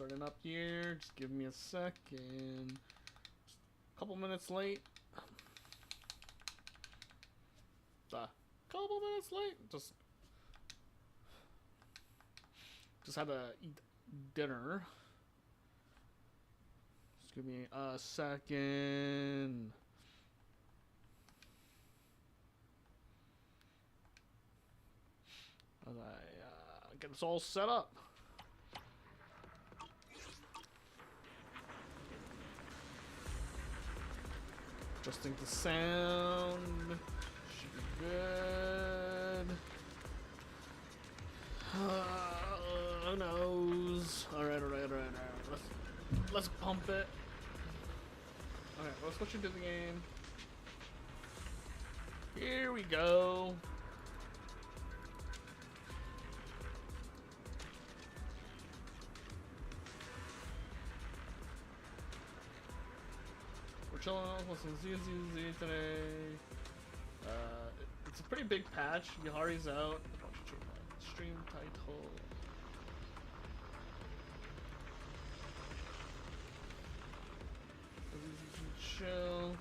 starting up here. Just give me a second. A couple minutes late. Couple minutes late. Just had to eat dinner. Just give me a second. As I get this all set up. Adjusting the sound. Should be good. Who knows? Alright. Let's pump it. Alright, let's switch into the game. Here we go. We're chilling out with some ZZZ today. It's a pretty big patch. Yidhari's out. Stream title. ZZZ Chill.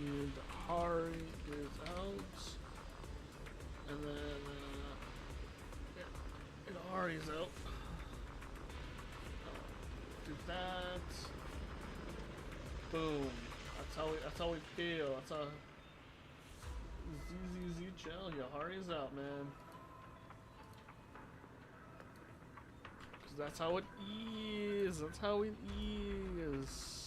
Yidhari is out. And then Yidhari's out. Do that. Boom. That's how we feel. That's how ZZZ Chill Yidhari's out, man. Cause that's how it is. That's how it is.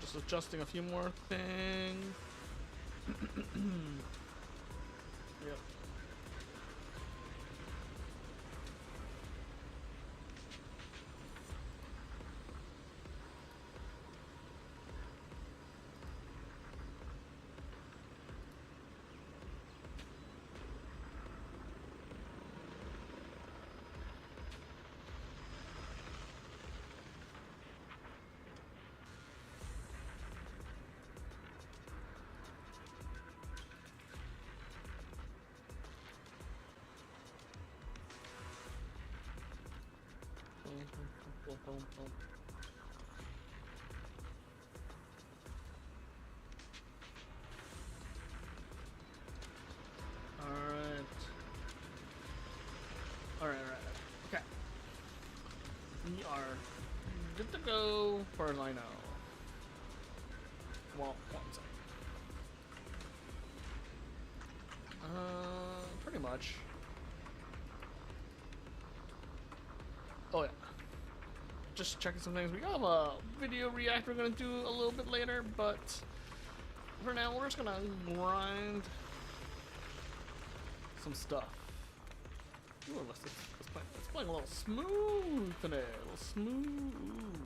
Just adjusting a few more things. Yep. Alright. Okay. We are good to go, as far as I know. Well, one second. Pretty much. Oh yeah. Just checking some things. We have a video react we're gonna do a little bit later, but for now we're just gonna grind some stuff. Ooh, let's play a little smooth today. A little smooth.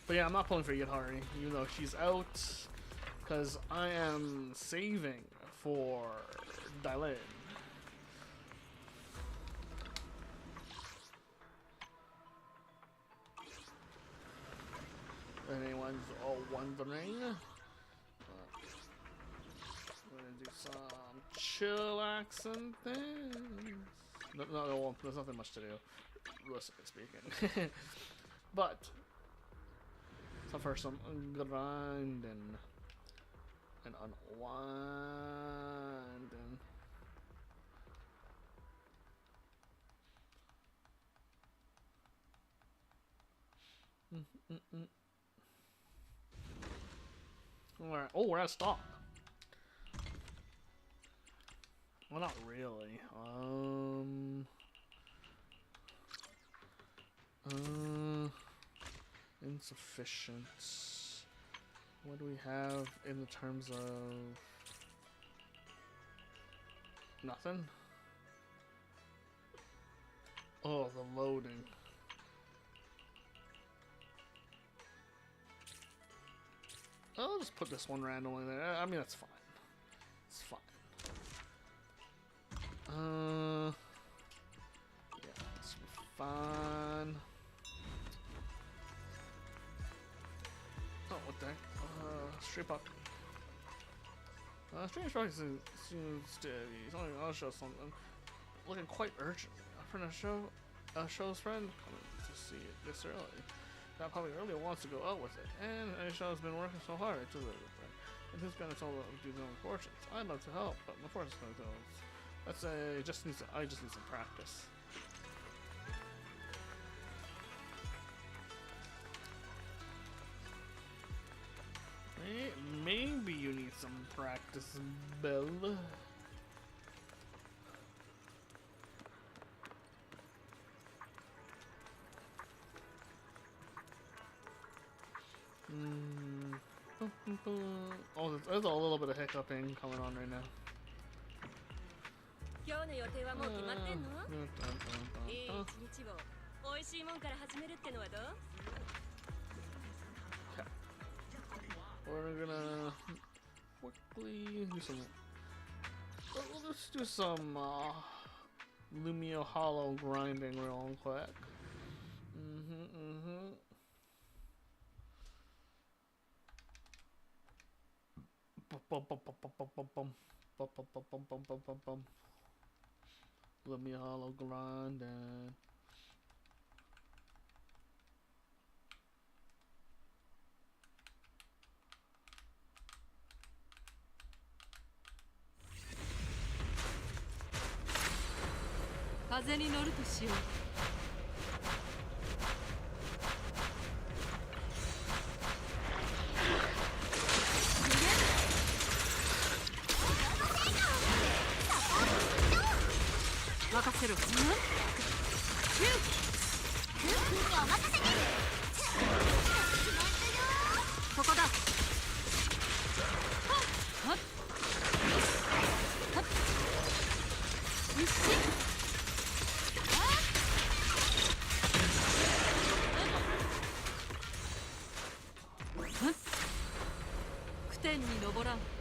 But yeah, I'm not pulling for Yidhari, even though she's out, because I am saving for Dylan. Anyone's wondering, we're gonna do some chillaxing things. No, there's nothing much to do, realistically speaking. But so for some grinding and unwinding. Alright. Oh, we're out of stock. Well, not really. Insufficient. What do we have in the terms of nothing? Oh, the loading. I'll just put this one randomly there. I mean, that's fine. It's fine. Yeah, this will be fine. Oh, what the heck? Straight up. Strange Rock seems to be something. I'll show something. Looking quite urgent. A friend of show's friend coming to see it this early. That probably earlier wants to go out with it, and Show's been working so hard to live with it. And who's gonna tell them to do their own fortunes? I'd love to help, but of course it's gonna do. Let's say I just need some practice. Maybe you need some practice, Bill. Oh, there's a little bit of hiccuping coming on right now. We're gonna quickly do some. Let's do some Lumio Hollow grinding real quick. Lumio Hollow grinding.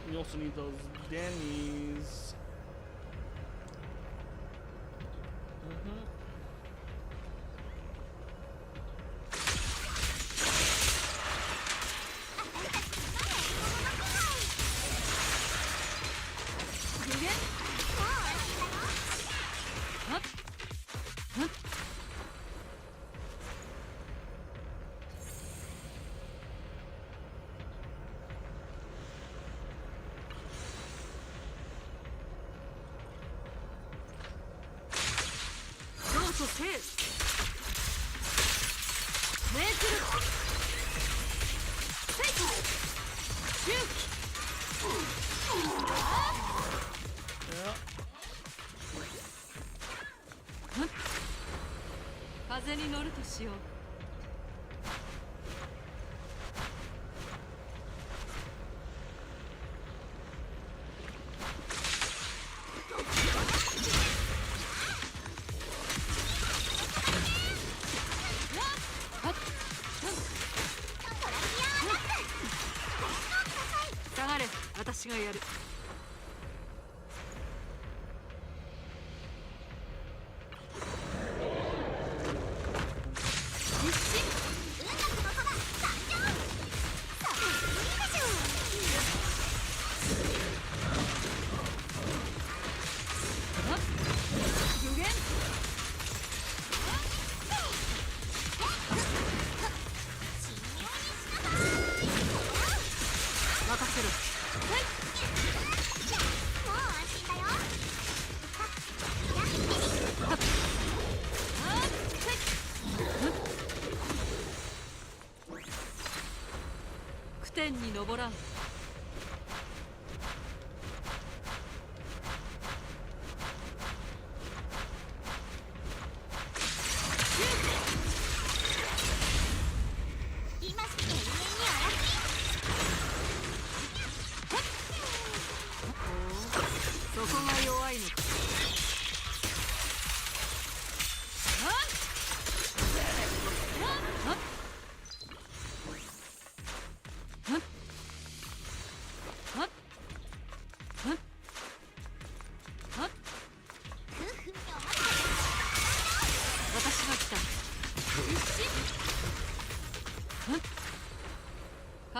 You also need those Denny's.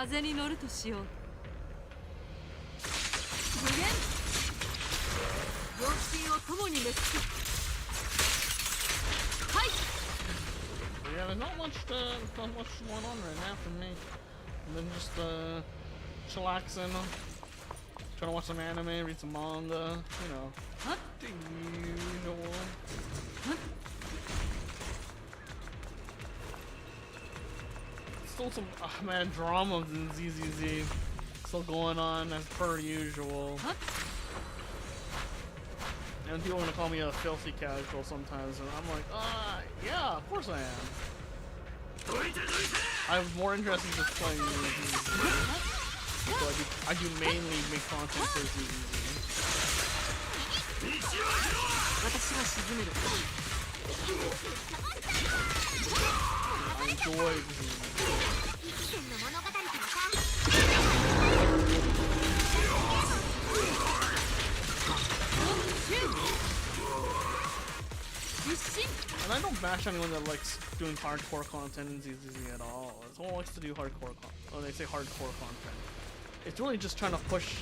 風に乗るとしよう。無限両親を共に滅す。はい。 Yeah, there's not much going on right now for me. I've been just chillaxing, trying to watch some anime, read some manga, you know, the usual. Still some man dramas in ZZZ still going on as per usual. And people are gonna call me a filthy casual sometimes, and I'm like, yeah, of course I am. I'm more interested in just playing ZZZ. So I do mainly make content for ZZZ. I enjoy ZZZ. And I don't bash anyone that likes doing hardcore content in ZZZ at all. Someone likes to do hardcore content. Oh, they say hardcore content. It's really just trying to push.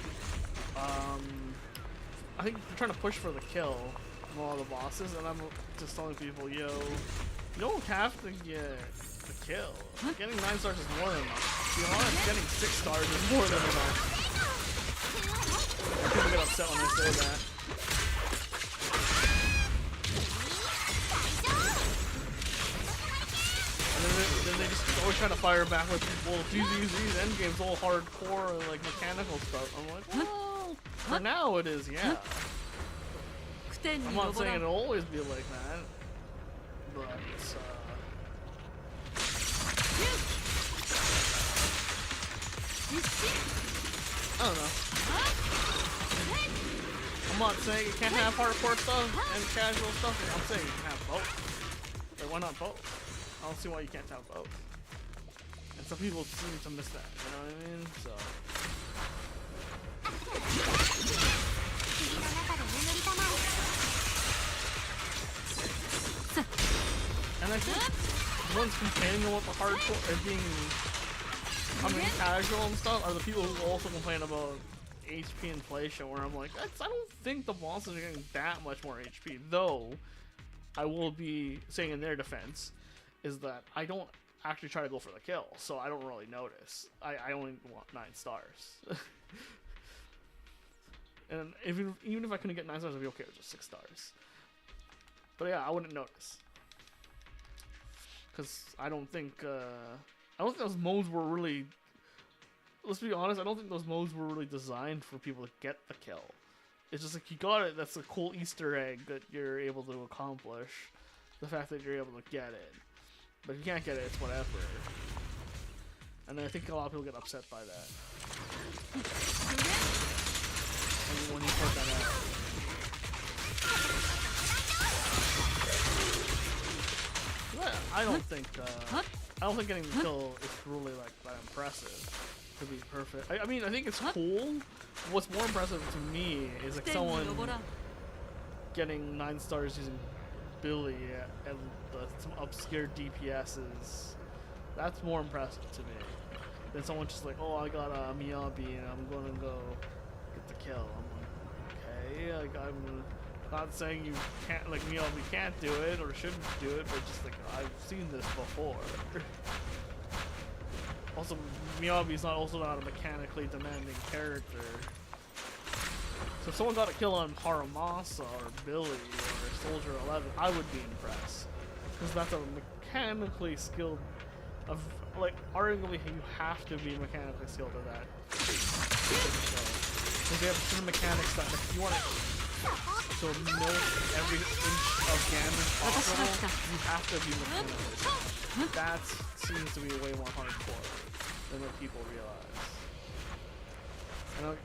I think they're trying to push for the kill of all the bosses, and I'm just telling people, yo, you don't have to get the kill. Getting 9 stars is more than enough. To be honest, getting 6 stars is more than enough. People get upset when I say that. Then they just always try to fire back with, well, ZZZ's endgame's all hardcore and like mechanical stuff. I'm like, well, for now it is, yeah. I'm not saying it'll always be like that, but I don't know. I'm not saying you can't have hardcore stuff and casual stuff. I'm saying you can have both. Like, why not both? I don't see why you can't have both. And some people seem to miss that, you know what I mean? So. And I think ones complaining about the hardcore and being casual and stuff are the people who also complain about HP inflation, where I'm like, I don't think the bosses are getting that much more HP, though I will be saying in their defense is that I don't actually try to go for the kill, so I don't really notice. I only want 9 stars. And even if I couldn't get 9 stars, I'd be okay with just 6 stars. But yeah, I wouldn't notice. Because I don't think those modes were really, let's be honest, I don't think those modes were really designed for people to get the kill. It's just like, you got it, that's a cool Easter egg that you're able to accomplish. The fact that you're able to get it. But if you can't get it, it's whatever. And I think a lot of people get upset by that. And when you put that out. Well, I don't think getting the kill is really like that impressive, to be perfect. I mean, I think it's cool. What's more impressive to me is like someone getting 9 stars using Billy and some obscure DPSs. That's more impressive to me than someone just like, oh, I got a Miyabi and I'm gonna go get the kill. I'm like, okay, like, I'm not saying you can't, like, Miyabi can't do it or shouldn't do it, but just like, I've seen this before. Also, Miyabi's also not a mechanically demanding character. So if someone got a kill on Haramasa or Billy or Soldier 11, I would be impressed. Because that's a mechanically skilled, like, arguably you have to be mechanically skilled at that. Because they have certain mechanics that if you want to milk every inch of damage possible, you have to be mechanically skilled. That seems to be way more hardcore than what people realize.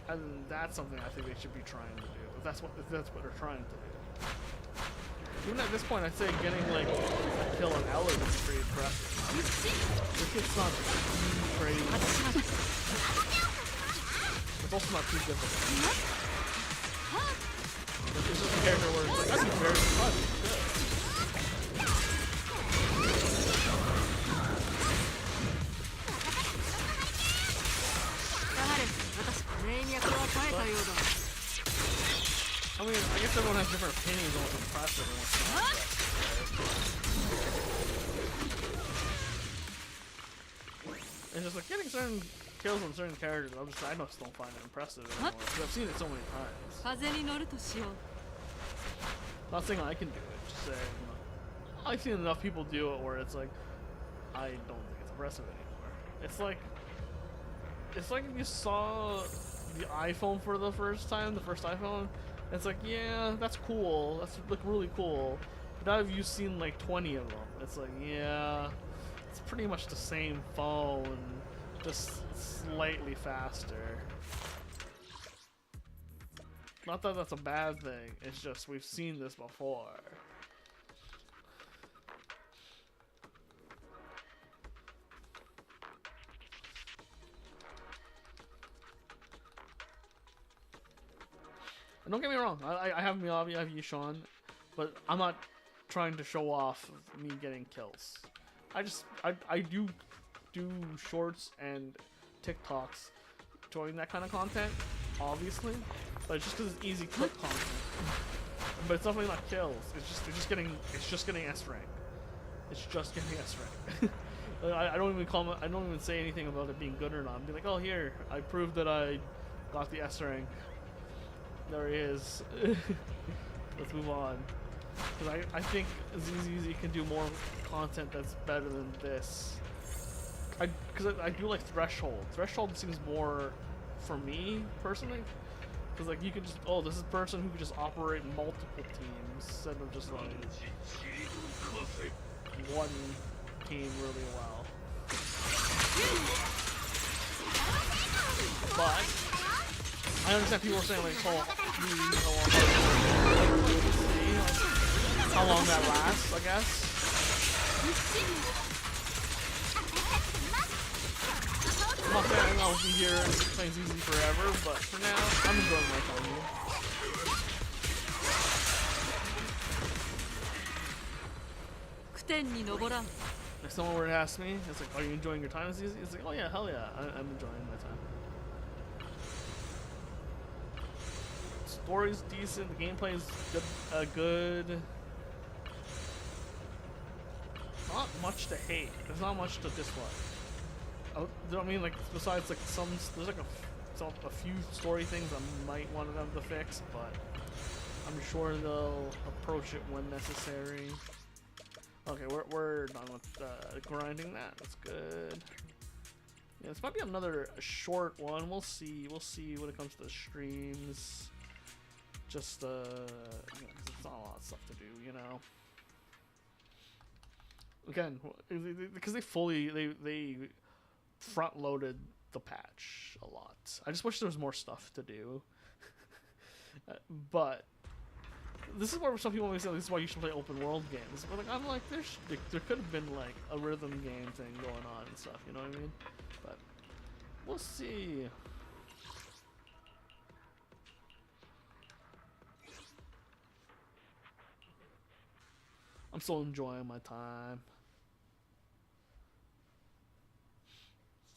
And that's something I think they should be trying to do. If that's what they're trying to do. Even at this point, I'd say getting like a kill on Ella is pretty impressive. It's not too crazy. It's also not too difficult. But it's just a character where it's like, that'd be very fun. 冴えたようだ。 I mean, I guess everyone has different opinions on what's impressive and what's not impressive. It's just like getting certain kills on certain characters. I just don't find it impressive anymore because I've seen it so many times. 風に乗るとしよう。 Not saying I can do it, just saying I've seen enough people do it where it's like I don't think it's impressive anymore. It's like if you saw the iPhone for the first time, the first iPhone. It's like, yeah, that's cool. That's look really cool. But now you've seen like 20 of them. It's like, yeah, it's pretty much the same phone, just slightly faster. Not that that's a bad thing. It's just we've seen this before. And don't get me wrong, I have Miyabi, I have Yishan, but I'm not trying to show off me getting kills. I do shorts and TikToks showing that kind of content, obviously, but it's just because it's easy clip content. But it's definitely not kills. It's just getting S rank. It's just getting S rank. I don't even comment. I don't even say anything about it being good or not. I'd be like, oh, here, I proved that I got the S rank. There he is. Let's move on. Because I think ZZZ can do more content that's better than this. Because I do like Threshold. Threshold seems more for me personally. Because like you can just, oh, this is a person who can just operate multiple teams instead of just like one team really well. But I understand people are saying like, oh, how long that lasts, I guess. I'm not saying I'll be here playing ZZ forever, but for now, I'm enjoying my time here. If someone were to ask me, it's like, are you enjoying your time at ZZ? It's like, oh yeah, hell yeah, I'm enjoying my time. Story's decent, the gameplay is good. Not much to hate. There's not much to dislike. I mean, like, besides like there's like a few story things I might want them to fix, but I'm sure they'll approach it when necessary. Okay, we're done with grinding that. That's good. Yeah, this might be another short one. We'll see. We'll see when it comes to the streams. Just you know, 'cause it's not a lot of stuff to do, you know. Again, because they front loaded the patch a lot. I just wish there was more stuff to do. But this is where some people may say this is why you should play open world games. But like, I'm like, there could have been like a rhythm game thing going on and stuff. You know what I mean? But we'll see. I'm still enjoying my time.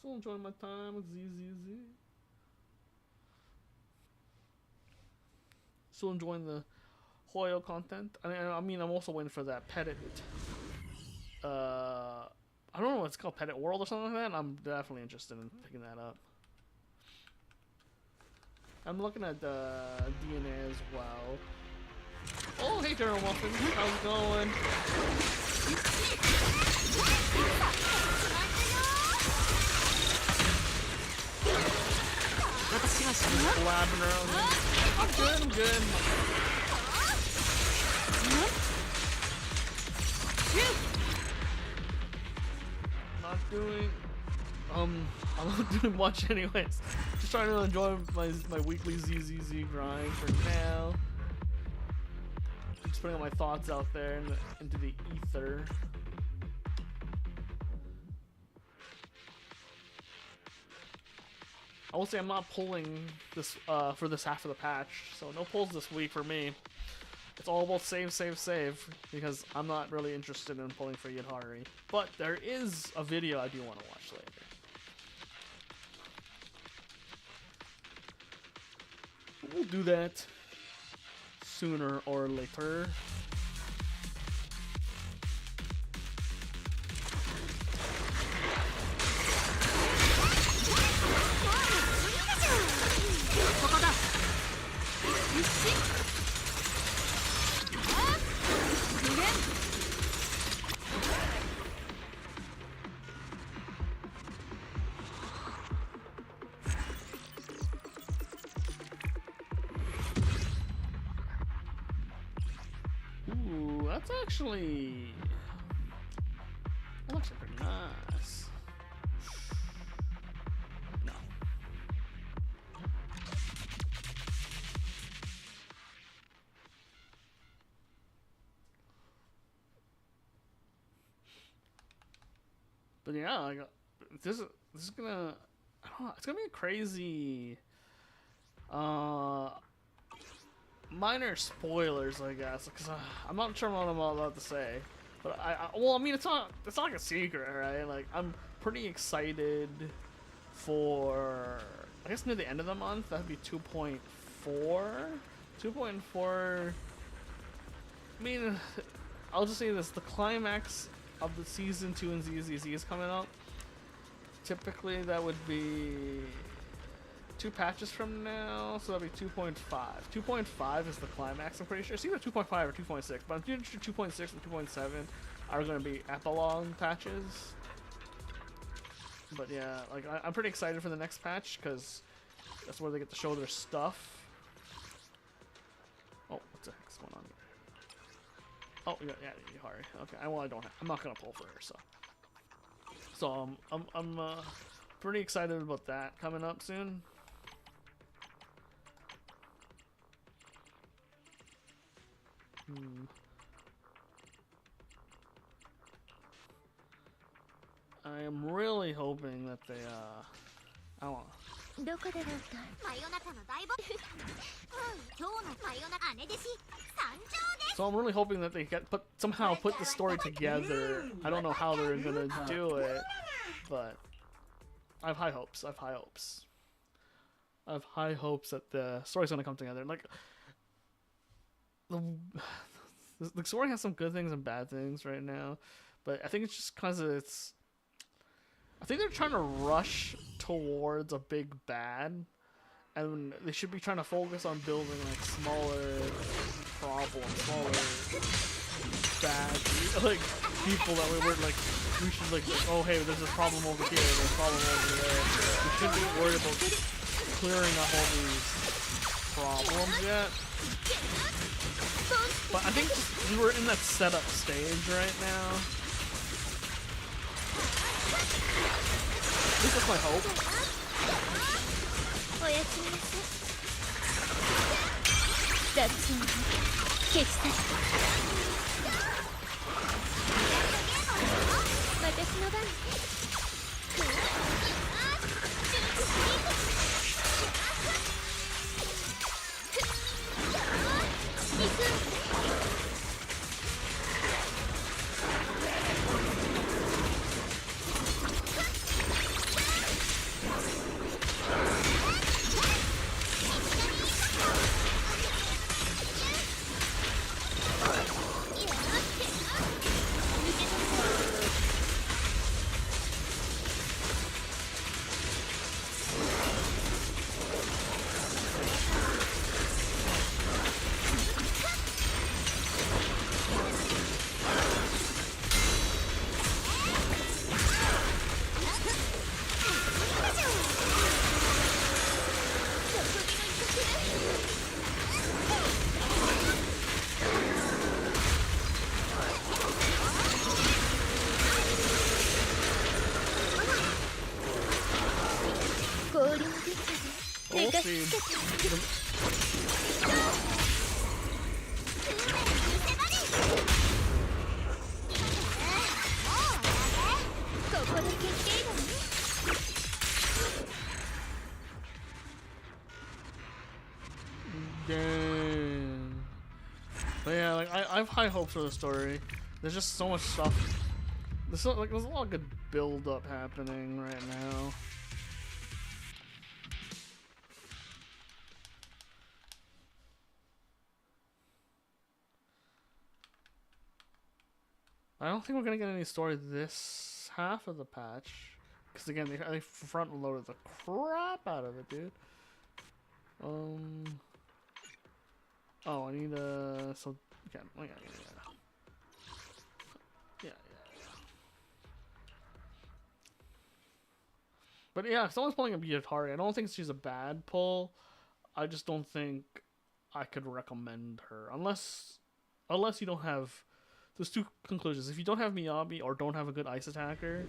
Still enjoying my time with ZZZ. Still enjoying the Hoyo content. I mean, I'm also waiting for that Pettit. I don't know what it's called, Pettit World or something like that. I'm definitely interested in picking that up. I'm looking at DNA as well. Oh, hey, General Muffin. How's it going? Blabbing around. I'm good, I'm good. Not doing... I'm not doing much anyways. Just trying to enjoy my weekly ZZZ grind for now. Just putting all my thoughts out there into the ether. I will say I'm not pulling this for this half of the patch, so no pulls this week for me. It's all about save, save, save, because I'm not really interested in pulling for Yidhari. But there is a video I do want to watch later. we'll do that sooner or later. Ooh, that's actually pretty nice. No. But yeah, like, this is gonna, I don't know, it's gonna be a crazy minor spoilers, I guess, because I'm not sure what I'm all about to say. But well, I mean, it's not like a secret, right? Like, I'm pretty excited for, I guess, near the end of the month. That'd be 2.4. 2.4. I mean, I'll just say this: the climax of the season 2 in ZZZ is coming up. Typically, that would be 2 patches from now, so that'll be 2.5. 2.5 is the climax, I'm pretty sure. It's either 2.5 or 2.6, but I'm pretty sure 2.6 and 2.7 are going to be epilogue patches. But yeah, like, I'm pretty excited for the next patch, because that's where they get to show their stuff. Oh, what the heck's going on here? Oh, yeah, Yidhari. Okay, I'm not going to pull for her, so. So, I'm pretty excited about that coming up soon. I am really hoping that they, I don't know. So I'm really hoping that they somehow put the story together. I don't know how they're gonna do it, but I have high hopes. I have high hopes that the story's gonna come together. Like, the story has some good things and bad things right now, but I think it's just because I think they're trying to rush towards a big bad, and they should be trying to focus on building like smaller problems, smaller bad, like, people that we should like, oh hey, there's a problem over here, there's a problem over there. We shouldn't be worried about clearing up all these problems yet. But I think we're in that setup stage right now. At least that's my hope. We'll see. Dang. But yeah, like, I have high hopes for the story. There's just so much stuff. There's a lot of good build up happening right now. I don't think we're gonna get any story this half of the patch. Because again, they front loaded the crap out of it, dude. Oh, I need so okay, yeah. But yeah, if someone's pulling a Yidhari, I don't think she's a bad pull. I just don't think I could recommend her unless you don't have. There's two conclusions. If you don't have Miyabi or don't have a good ice attacker,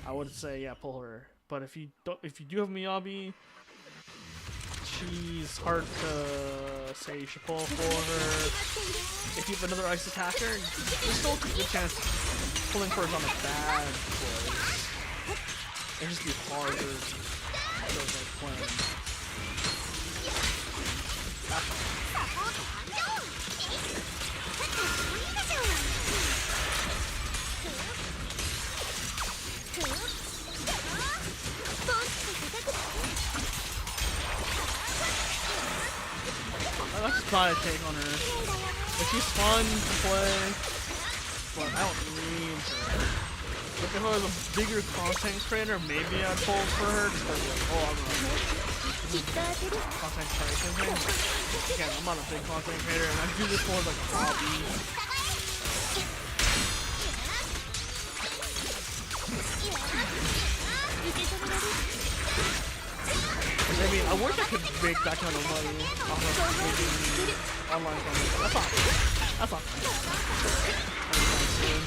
I would say yeah, pull her. But if you do have Miyabi, she's hard to say you should pull for her. If you have another ice attacker, there's still a good chance pulling for her is on a bad choice. It'd just be harder to like plan. Let's try to take on her. If she's fun to play, but I don't need her. But if I was a bigger content creator, maybe I'd pull for her. Just like, oh, I'm gonna content creation thing. Again, I'm not a big content creator, and I do this more like a hobby. Maybe I wish I could make that kind of money off of making online content. That's not anytime soon.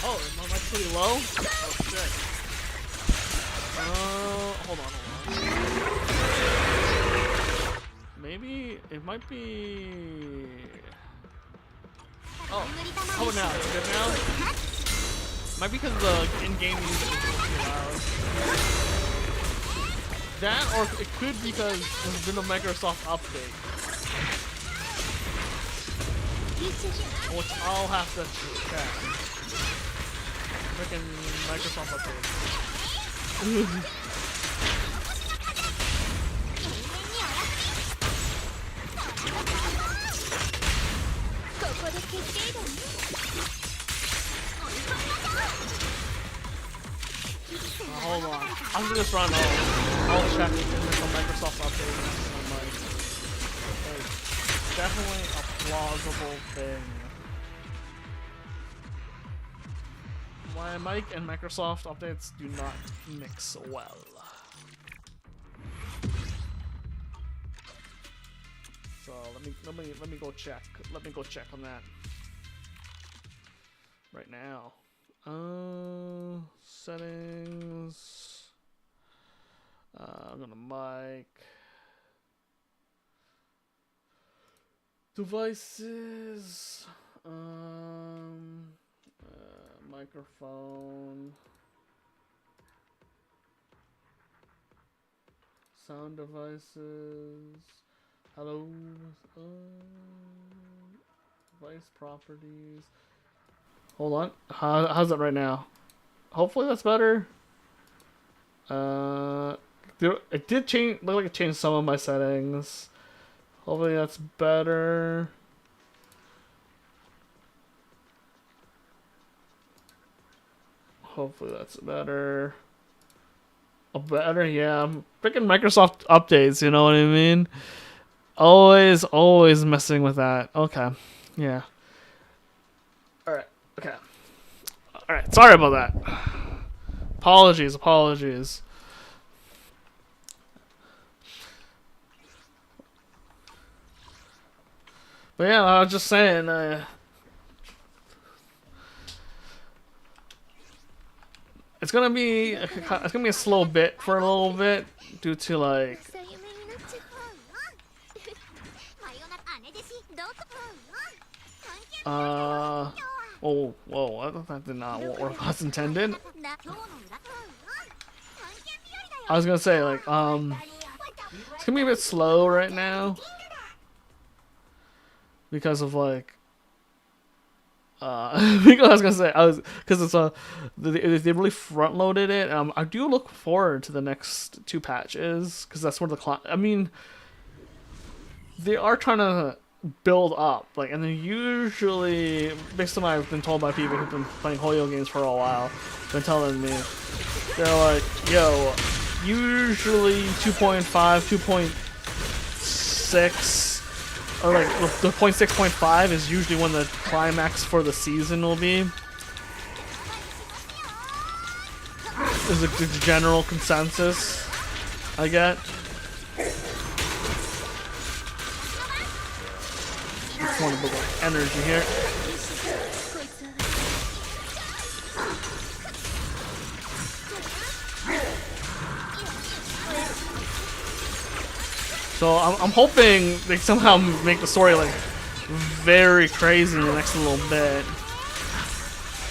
Oh, am I pretty low? Oh shit. Hold on. Maybe it might be. Oh, how about now? Is it good now? Might be because the in-game music is too loud. That, or it could be because there's been a Microsoft update, which I'll have to check. Freaking Microsoft update. Hold on. I'm gonna just run I'll check if there's a Microsoft update on my it's definitely a plausible thing. My mic and Microsoft updates do not mix well. So let me go check. Let me go check on that right now. Settings. I'm gonna mic. Devices. Microphone. Sound devices. Hello. Device properties. Hold on. How's it right now? Hopefully that's better. It did change. Look like it changed some of my settings. Hopefully that's better. Hopefully that's better. Oh, better, yeah. Freaking Microsoft updates, you know what I mean? Always messing with that. Okay. Yeah. Alright. Okay. Alright. Sorry about that. Apologies. But yeah, I was just saying, it's gonna be a slow bit for a little bit due to like whoa, I thought that did not work as intended. I was gonna say like it's gonna be a bit slow right now because of like Because I was gonna say because it's they really front loaded it. I do look forward to the next 2 patches because that's where I mean, they are trying to build up, like, and they usually, based on what I've been told by people who've been playing Hoyo games for a while, been telling me, they're like, yo, usually 2.5, 2.6. Or like the 0.6.5 is usually when the climax for the season will be. Is the general consensus I get. Just want a bit of energy here. So I'm hoping they somehow make the story like very crazy in the next little bit.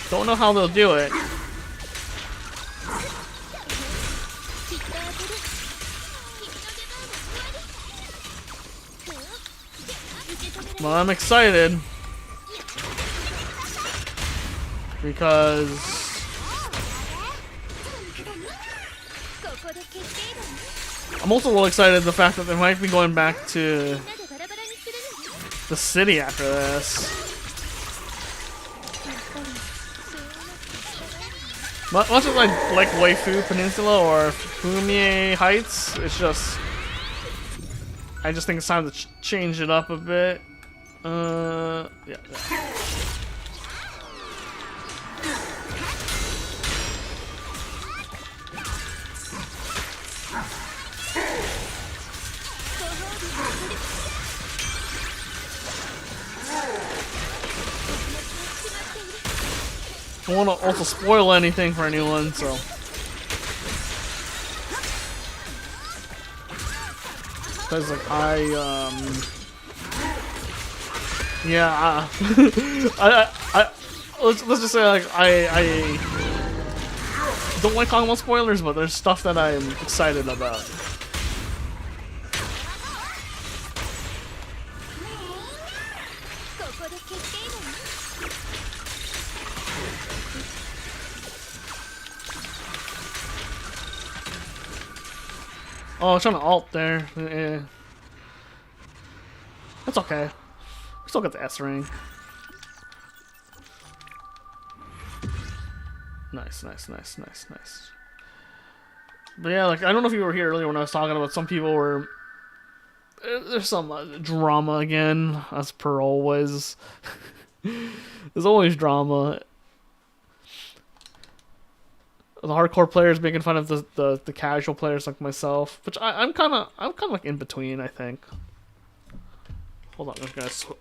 Don't know how they'll do it. Well, I'm excited because I'm also really excited the fact that they might be going back to the city after this. Much as I like Waifu Peninsula or Fumie Heights, it's just I just think it's time to change it up a bit. Yeah. I don't want to also spoil anything for anyone, so. Because, like, yeah, let's just say, like, I don't like talking about spoilers, but there's stuff that I'm excited about. Oh, I was trying to alt there. Yeah. That's okay. We still got the S ring. Nice. But yeah, like, I don't know if you were here earlier when I was talking about some people were... There's some drama again, as per always. There's always drama. The hardcore players making fun of the casual players like myself, which I'm kind of like in between, I think. Hold on, I'm gonna get some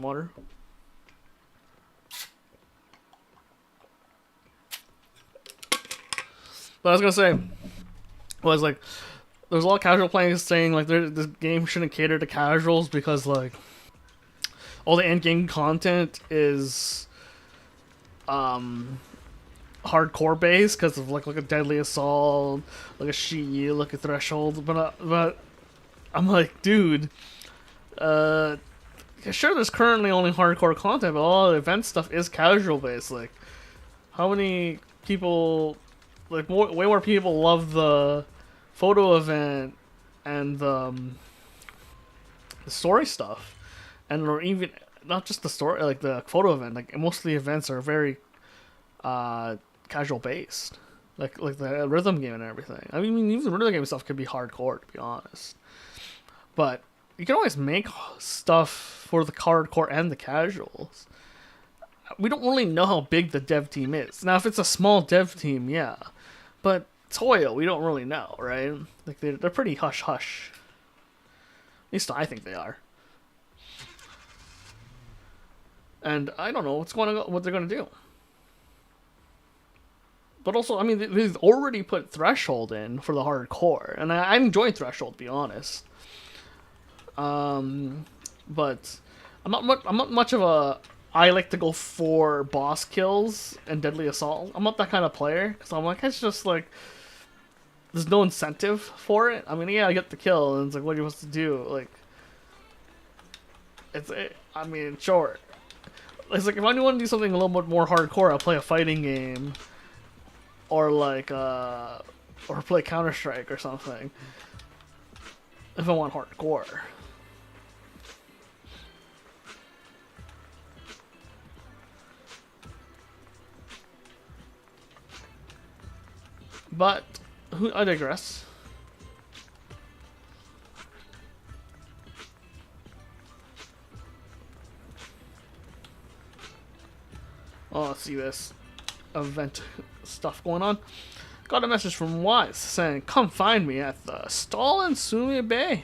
water. But I was gonna say was like there's a lot of casual players saying like this game shouldn't cater to casuals because like all the end game content is hardcore base because of like a Deadly Assault, like a Shi, like a Threshold, but I'm like, dude, sure, there's currently only hardcore content, but all the event stuff is casual based. Like, how many people, like way more people love the photo event and the story stuff, and or even not just the story, like the photo event. Like most of the events are very casual based, like the rhythm game and everything. I mean, even the rhythm game stuff could be hardcore, to be honest. But you can always make stuff for the hardcore and the casuals. We don't really know how big the dev team is. Now, if it's a small dev team, yeah. But Toyo, we don't really know, right? Like they're pretty hush hush. At least I think they are. And I don't know what they're gonna do. But also, I mean, they've already put Threshold in for the hardcore, and I enjoy Threshold, to be honest. But I'm not much of a. I like to go for boss kills and Deadly Assault. I'm not that kind of player because I'm like, it's just like there's no incentive for it. I mean, yeah, I get the kill, and it's like, what are you supposed to do? Like, I mean, sure. It's like if I want to do something a little bit more hardcore, I'll play a fighting game, or like or play Counter-Strike or something. If I want hardcore. But I digress. Oh, let's see this event stuff going on. Got a message from Wise saying, "Come find me at the stall in Sumi Bay.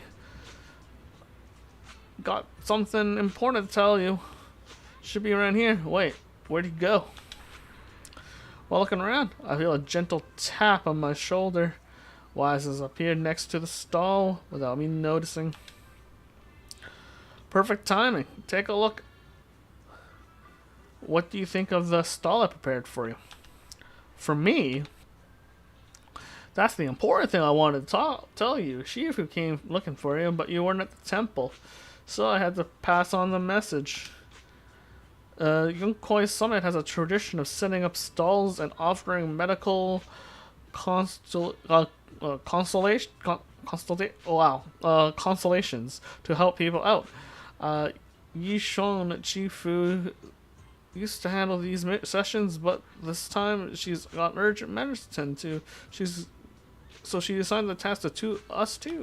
Got something important to tell you. Should be around here. Wait, where'd he go?" While looking around, I feel a gentle tap on my shoulder. Wise has appeared next to the stall without me noticing. Perfect timing. Take a look. What do you think of the stall I prepared for you? For me, that's the important thing I wanted to tell you. Shifu came looking for you, but you weren't at the temple, so I had to pass on the message. Yonkoi Summit has a tradition of setting up stalls and offering medical consolations to help people out. Yishon Chifu used to handle these sessions, but this time she's got urgent matters to tend to. So she assigned the task to us too.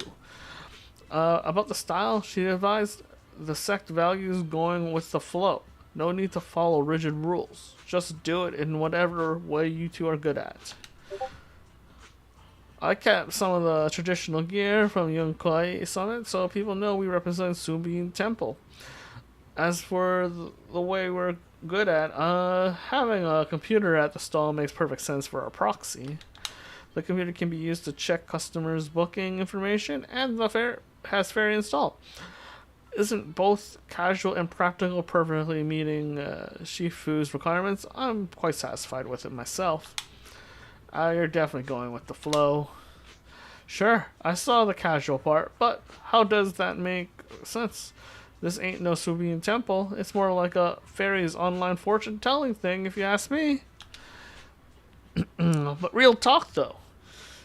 About the style, she advised the sect values going with the flow. No need to follow rigid rules. Just do it in whatever way you two are good at. I kept some of the traditional gear from Yonkoi Summit so people know we represent Sumi Temple. As for the way we're good at, having a computer at the stall makes perfect sense for our proxy. The computer can be used to check customers' booking information, and the fair has ferry installed. Isn't both casual and practical perfectly meeting Shifu's requirements? I'm quite satisfied with it myself. You're definitely going with the flow. Sure, I saw the casual part, but how does that make sense? This ain't no Subian temple. It's more like a fairy's online fortune-telling thing, if you ask me. But real talk, though.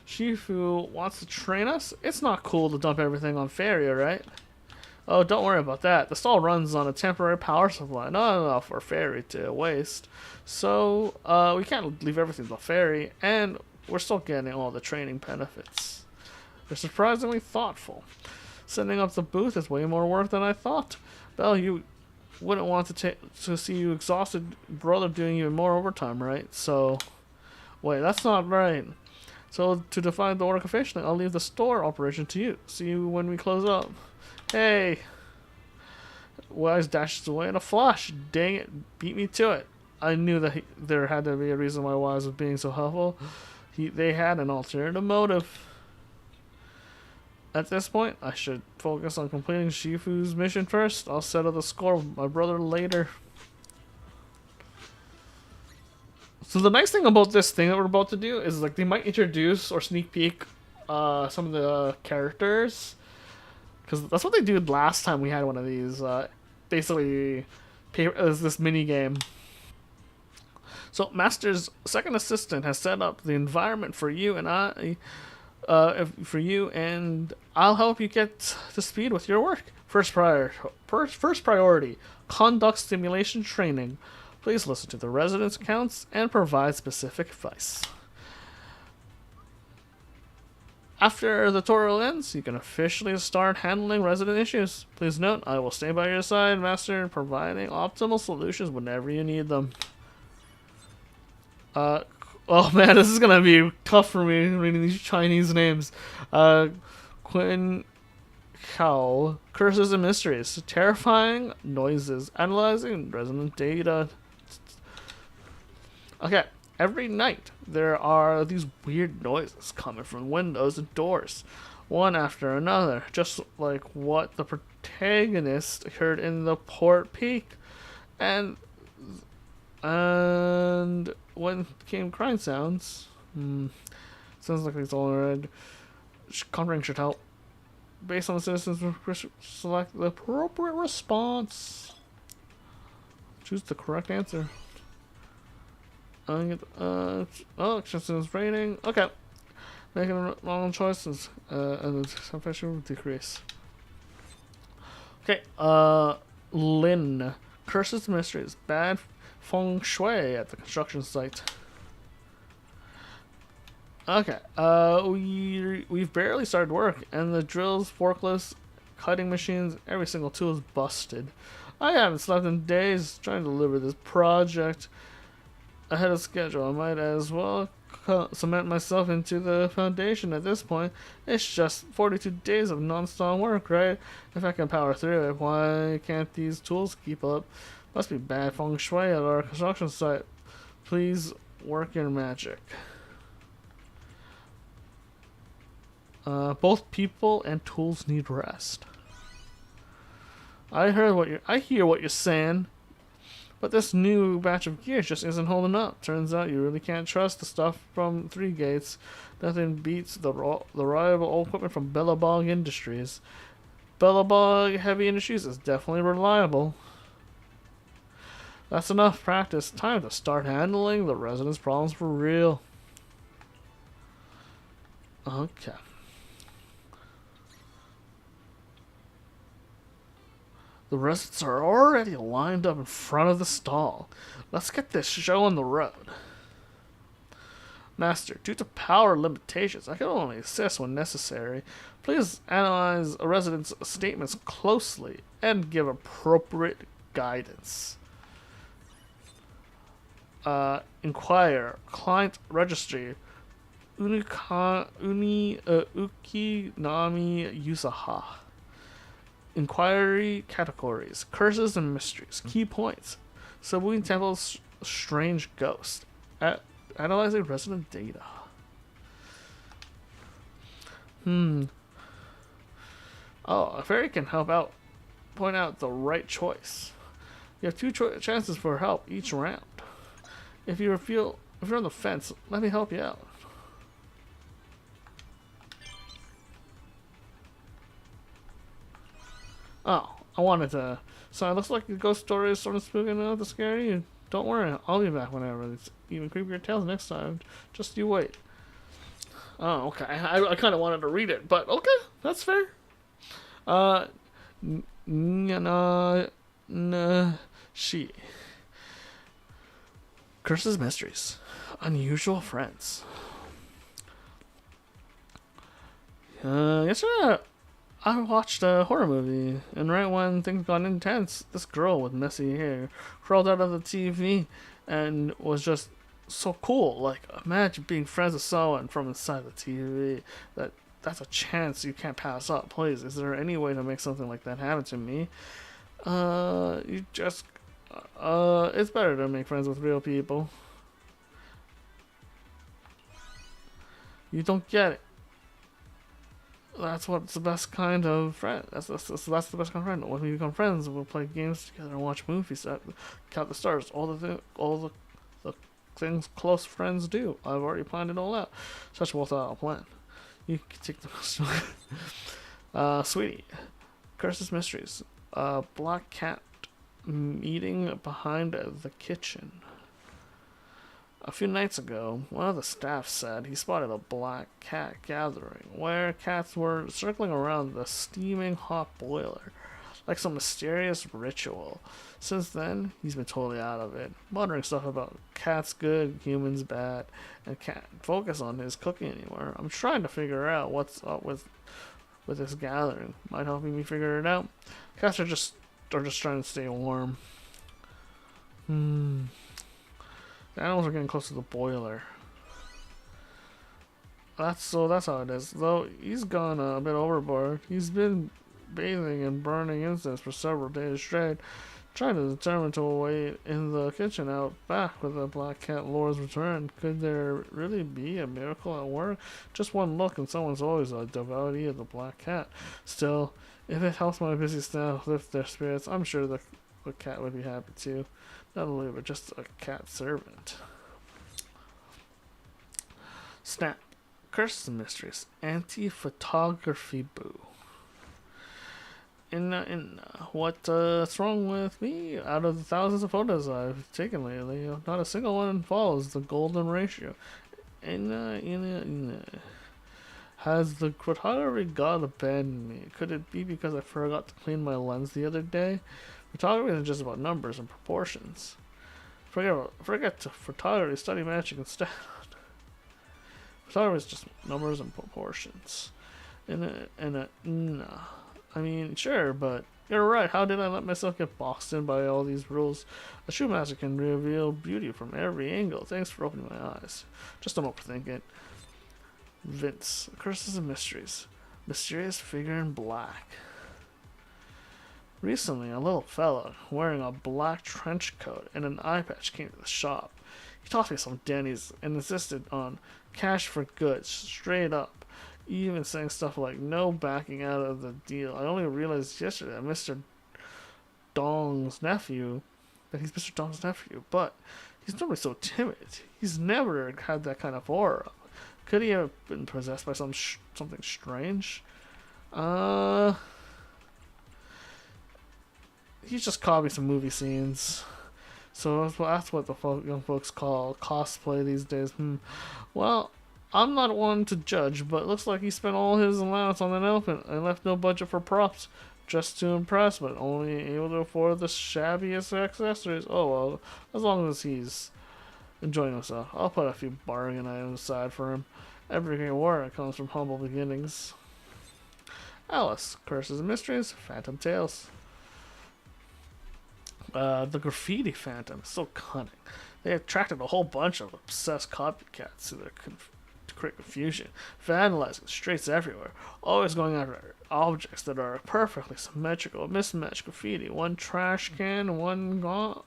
Shifu wants to train us? It's not cool to dump everything on Fairy, right? Oh, don't worry about that. The stall runs on a temporary power supply, not enough for Fairy to waste. So, we can't leave everything to Fairy, and we're still getting all the training benefits. They're surprisingly thoughtful. Setting up the booth is way more work than I thought. Belle, you wouldn't want to see you exhausted brother doing even more overtime, right? So, wait, that's not right. So, to define the work officially, I'll leave the store operation to you. See you when we close up. Hey! Wise dashes away in a flash. Dang it, beat me to it. I knew that there had to be a reason why Wise was being so helpful. They had an alternative motive. At this point, I should focus on completing Shifu's mission first. I'll settle the score with my brother later. So the nice thing about this thing that we're about to do is like they might introduce or sneak peek some of the characters. Because that's what they did last time we had one of these. Basically, this mini game. So Master's second assistant has set up the environment for you and I'll help you get to speed with your work. First priority, conduct stimulation training. Please listen to the residents' accounts and provide specific advice. After the tutorial ends, you can officially start handling resident issues. Please note, I will stay by your side, Master, providing optimal solutions whenever you need them. Oh man, this is gonna be tough for me reading these Chinese names. Quinn Kao, Curses and Mysteries, terrifying noises, analyzing resonant data. Okay, every night there are these weird noises coming from windows and doors, one after another, just like what the protagonist heard in the Port Peak. And when came crying sounds, sounds like it's all red. Conjuring should help. Based on the citizens, select the appropriate response. Choose the correct answer. Actions rating. Okay. Making wrong choices. And the satisfaction will decrease. Okay. Lin. Curses and mysteries. Bad feng shui at the construction site. Okay. We've barely started work, and the drills, forklifts, cutting machines, every single tool is busted. I haven't slept in days trying to deliver this project ahead of schedule. I might as well cement myself into the foundation at this point. It's just 42 days of non-stop work, right? If I can power through it, why can't these tools keep up? Must be bad feng shui at our construction site. Please work your magic. Both people and tools need rest. I hear what you're saying, but this new batch of gears just isn't holding up. Turns out you really can't trust the stuff from Three Gates. Nothing beats the reliable old equipment from Billabong Industries. Billabong Heavy Industries is definitely reliable. That's enough practice. Time to start handling the residents' problems for real. Okay. The residents are already lined up in front of the stall. Let's get this show on the road. Master, due to power limitations, I can only assist when necessary. Please analyze a resident's statements closely and give appropriate guidance. Inquire. Client registry. Ukinami Yusaha. Inquiry categories. Curses and mysteries. Key points. Subwing Temple's strange ghost. Analyzing resident data. Oh, a fairy can help out. Point out the right choice. You have two chances for help each round. If you're on the fence, let me help you out. Oh, I wanted to. So it looks like the ghost story is sort of spooking enough to scare you. Don't worry, I'll be back whenever. It's even creepier tales next time. Just you wait. Oh, okay. I kind of wanted to read it, but okay, that's fair. She. Curses Mysteries. Unusual Friends. Yesterday I watched a horror movie, and right when things got intense, this girl with messy hair crawled out of the TV and was just so cool. Like, imagine being friends with someone from inside the TV. That's a chance you can't pass up. Please, is there any way to make something like that happen to me? It's better to make friends with real people. You don't get it. That's what's the best kind of friend. That's the best kind of friend. When we become friends, we'll play games together and watch movies. Count the stars. All the things close friends do. I've already planned it all out. Such a worthwhile plan. You can take the sweetie. Curses Mysteries. Black cat meeting behind the kitchen. A few nights ago, one of the staff said he spotted a black cat gathering, where cats were circling around the steaming hot boiler, like some mysterious ritual. Since then, he's been totally out of it, muttering stuff about cats good, humans bad, and can't focus on his cooking anymore. I'm trying to figure out what's up with this gathering. Might helping me figure it out. Cats are just trying to stay warm. The animals are getting close to the boiler. That's how it is. Though he's gone a bit overboard. He's been bathing in burning incense for several days straight, trying to determine to wait in the kitchen out back with the black cat Lord's return. Could there really be a miracle at work? Just one look and someone's always a devotee of the black cat. Still, if it helps my busy staff lift their spirits, I'm sure the cat would be happy too. Not a leader, but just a cat servant. Snap. Curses and Mysteries. Anti-photography boo. What's wrong with me? Out of the thousands of photos I've taken lately, not a single one follows the golden ratio. Has the photography god abandoned me? Could it be because I forgot to clean my lens the other day? Photography isn't just about numbers and proportions. Forget to photography, study magic instead. Photography is just numbers and proportions. I mean, sure, but you're right. How did I let myself get boxed in by all these rules? A true master can reveal beauty from every angle. Thanks for opening my eyes. Just don't overthink it. Vince, Curses and Mysteries. Mysterious figure in black. Recently, a little fella wearing a black trench coat and an eye patch came to the shop. He tossed me some Denny's and insisted on cash for goods, straight up. Even saying stuff like no backing out of the deal. I only realized yesterday that he's Mr. Dong's nephew, but he's normally so timid. He's never had that kind of aura. Could he have been possessed by something strange? He just copied some movie scenes. So that's what the young folks call cosplay these days. Well, I'm not one to judge, but it looks like he spent all his allowance on an elephant and left no budget for props. Just to impress, but only able to afford the shabbiest accessories. Oh well, as long as he's enjoying himself. I'll put a few bargain items aside for him. Every great warrior comes from humble beginnings. Alice, Curses and Mysteries, Phantom Tales. The graffiti phantom is so cunning. They attracted a whole bunch of obsessed copycats to create confusion, vandalizing streets everywhere, always going after objects that are perfectly symmetrical, mismatched graffiti. One trash can gone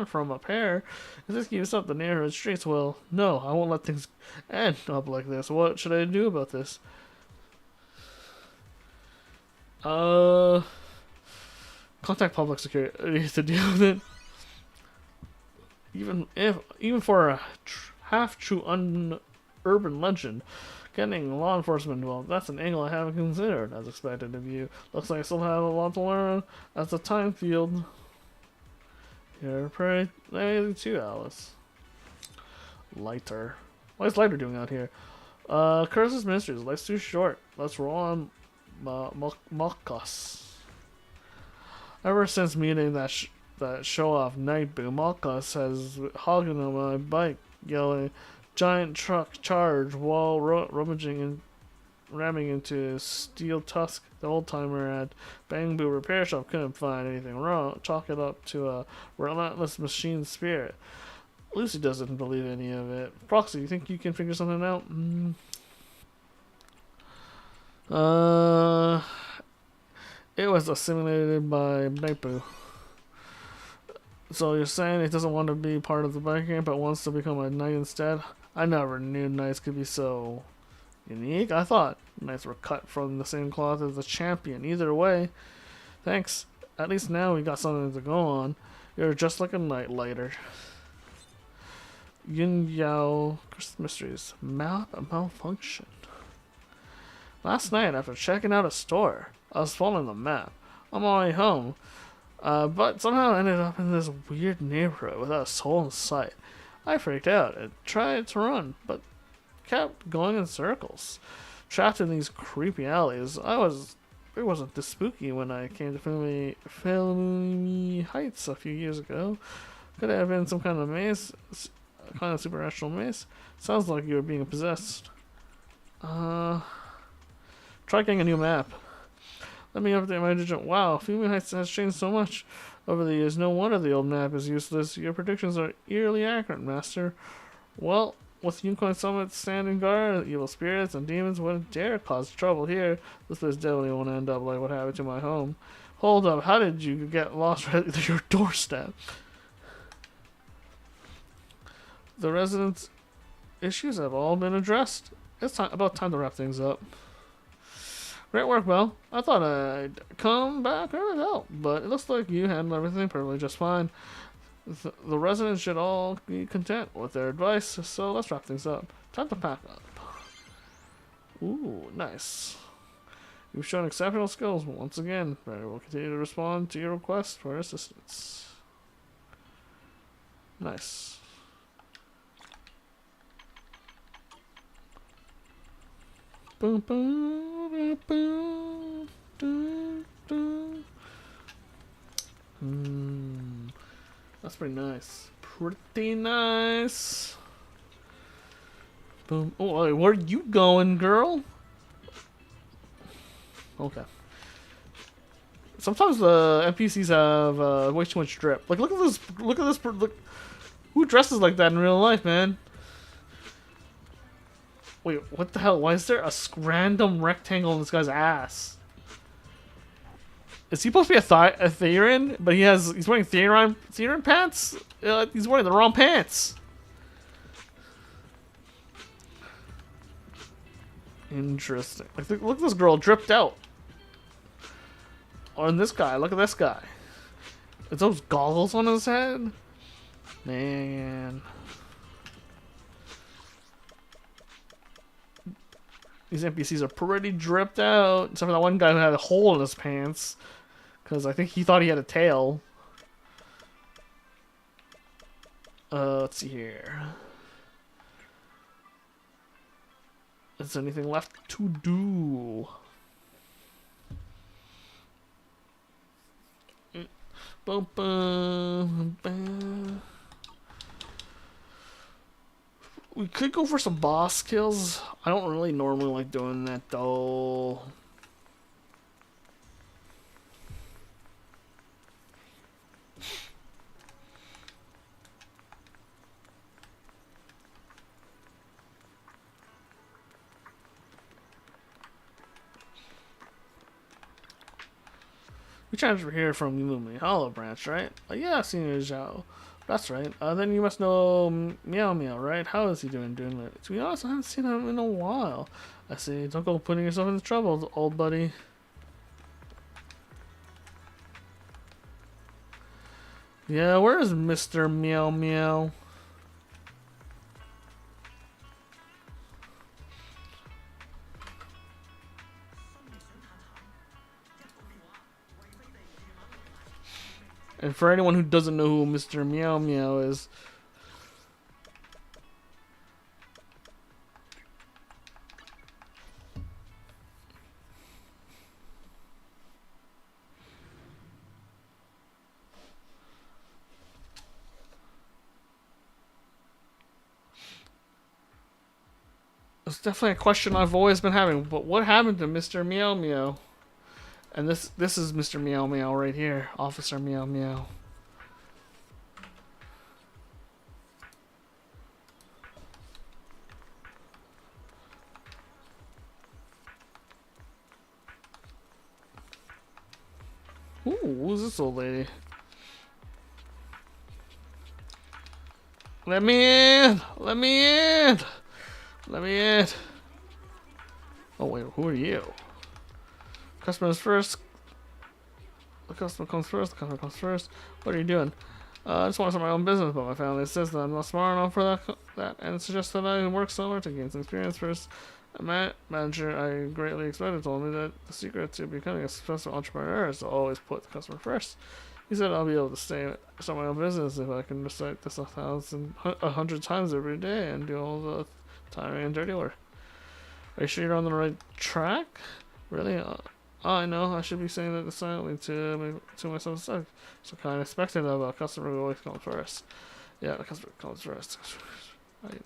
from a pair. If this keeps up the neighborhood streets, well, no, I won't let things end up like this. What should I do about this? Contact public security to deal with it. Even for a half-true urban legend, getting law enforcement involved, that's an angle I haven't considered, as expected of you. Looks like I still have a lot to learn as a time field. You're pretty amazing too, Alice. Lighter. What is Lighter doing out here? Curses Mysteries. Life's too short. Let's roll on Malkus. Ever since meeting that show-off Nightboo, Malkus has hogging on my bike, yelling, "Giant truck charge!" while rummaging and ramming into his steel tusk. The old-timer at Bang Boo Repair Shop couldn't find anything wrong. Chalk it up to a relentless machine spirit. Lucy doesn't believe any of it. Proxy, you think you can figure something out? It was assimilated by Nightboo. So you're saying it doesn't want to be part of the bike game, but wants to become a knight instead? I never knew knights could be so unique. I thought knights were cut from the same cloth as the champion. Either way, thanks. At least now we got something to go on. You're just like a knight lighter. Yin Yao Mysteries. Malfunction. Last night, after checking out a store, I was following the map. I'm on my way home, but somehow I ended up in this weird neighborhood without a soul in sight. I freaked out and tried to run, but kept going in circles. Trapped in these creepy alleys, it wasn't this spooky when I came to Filmy Heights a few years ago. Could it have been some kind of maze? Kind of supernatural maze? Sounds like you were being possessed. Try getting a new map. Let me update my digit. Wow, Filmy Heights has changed so much over the years. No wonder the old map is useless. Your predictions are eerily accurate, Master. Well, with Unicorn Summit standing guard, evil spirits and demons wouldn't dare cause trouble here. This place definitely won't end up like what happened to my home. Hold up, how did you get lost right to your doorstep? The residents' issues have all been addressed. It's about time to wrap things up. Great work, Belle. I thought I'd come back here to help, but it looks like you handled everything perfectly just fine. The residents should all be content with their advice, so let's wrap things up. Time to pack up. Ooh, nice. You've shown exceptional skills once again. I will continue to respond to your request for assistance. Nice. Boom, boom, boom, boom, boom. That's pretty nice. Pretty nice. Boom. Oh, wait, where are you going, girl? Okay. Sometimes the NPCs have way too much drip. Like, look at this. Look at this. Look. Who dresses like that in real life, man? Wait, what the hell? Why is there a random rectangle in this guy's ass? Is he supposed to be a Therian? But he's wearing Therian pants? He's wearing the wrong pants. Interesting. Like, look at this girl dripped out. Or this guy. Look at this guy. Is those goggles on his head? Man. These NPCs are pretty dripped out. Except for that one guy who had a hole in his pants. Because I think he thought he had a tail. Let's see here. Is there anything left to do? Bum, bum, bum. We could go for some boss kills. I don't really normally like doing that though. We transferred here from Illumi Hollow Branch, right? Yeah, Senior Zhao. That's right. Then you must know Meow Meow, right? How is he doing it? To be honest, I haven't seen him in a while. I see. Don't go putting yourself into trouble, old buddy. Yeah, where is Mr. Meow Meow? And for anyone who doesn't know who Mr. Meow Meow is, it's definitely a question I've always been having. But what happened to Mr. Meow Meow? And this is Mr. Meow Meow right here, Officer Meow Meow. Ooh, who's this old lady? Let me in! Let me in! Let me in! Oh wait, who are you? Customers first. The customer comes first. The customer comes first. What are you doing? I just want to start my own business, but my family says that I'm not smart enough for that and suggests that I work somewhere to gain some experience first. A manager I greatly expected told me that the secret to becoming a successful entrepreneur is to always put the customer first. He said I'll be able to start my own business if I can recite this 100 times every day and do all the tiring and dirty work. Are you sure you're on the right track? Really? I know. I should be saying that silently to myself. So kind of expected of a customer who always comes first. Yeah, the customer comes first. Right.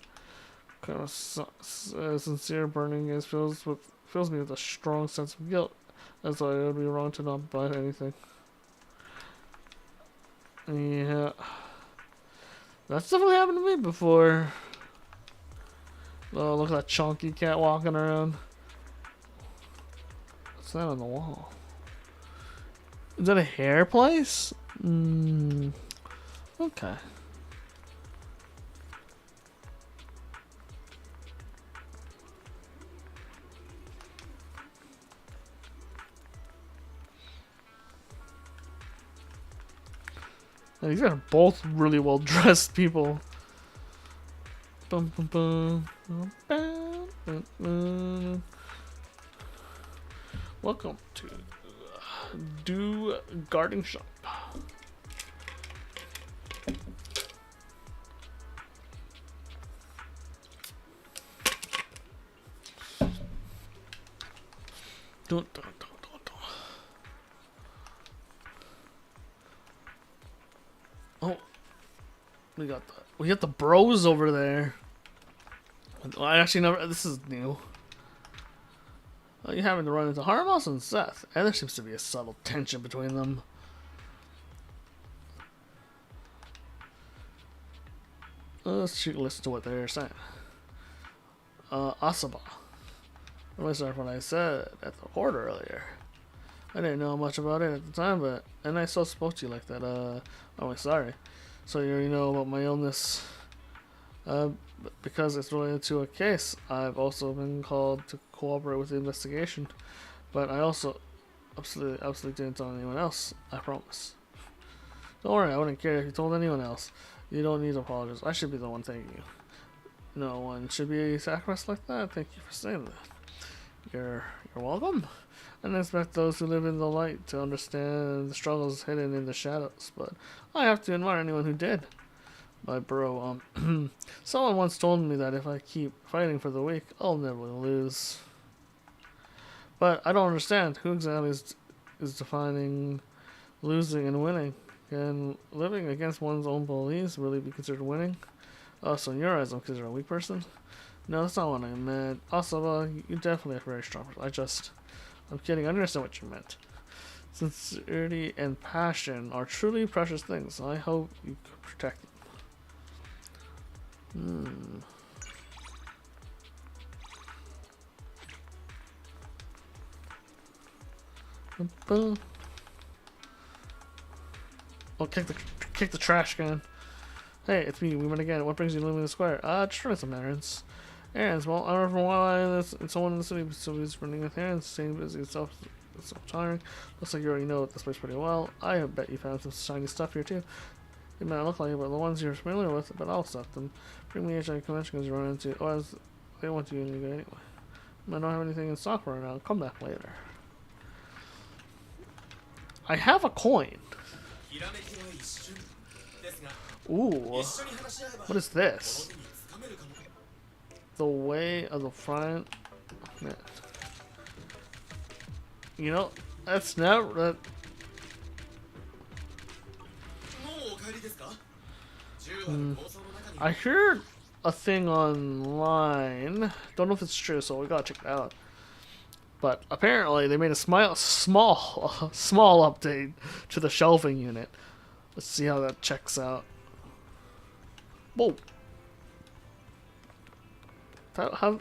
Kind of sincere burning gaze fills me with a strong sense of guilt. That's why it would be wrong to not buy anything. Yeah, that's definitely happened to me before. Oh, look at that chunky cat walking around. What's that on the wall? Is that a hair place? Okay. Yeah, these are both really well dressed people. Bum, bum, bum, bum, bum, bum, bum. Welcome to Do Garden Shop. Dun, dun, dun, dun, dun. Oh, we got the bros over there. I actually never. This is new. You having to run into Harmos and Seth, and there seems to be a subtle tension between them. Let's listen to what they're saying. Asaba. I'm really sorry for what I said at the port earlier. I didn't know much about it at the time, and I still spoke to you like that. I'm really sorry. So you already know about my illness. Because it's related to a case, I've also been called to cooperate with the investigation. But I also absolutely didn't tell anyone else. I promise. Don't worry, I wouldn't care if you told anyone else. You don't need to apologize. I should be the one thanking you. No one should be sacrificed like that. Thank you for saying that. You're welcome. I didn't expect those who live in the light to understand the struggles hidden in the shadows, but I have to admire anyone who did. My bro, someone once told me that if I keep fighting for the weak, I'll never lose. But I don't understand. Who exactly is defining losing and winning? Can living against one's own beliefs really be considered winning? Oh, so in your eyes, I'm considered a weak person? No, that's not what I meant. Also, you definitely are very strong. I'm kidding. I understand what you meant. Sincerity and passion are truly precious things. I hope you protect them. Oh, kick the trash can. Hey, it's me. We met again. What brings you to Luminous Square? Just running some errands. Errands? Well, I remember for a while someone in the city was running with errands, staying busy itself. It's so tiring. Looks like you already know this place pretty well. I bet you found some shiny stuff here too. They may not look like it, but the ones you're familiar with, but I'll accept them. Bring me a giant convention because you run into. Oh, as they want you anyway. I don't have anything in stock right now. Come back later. I have a coin. Ooh. What is this? The way of the front. Man. You know, that's never. I heard a thing online. Don't know if it's true, so we gotta check it out. But apparently, they made a small update to the shelving unit. Let's see how that checks out. Whoa.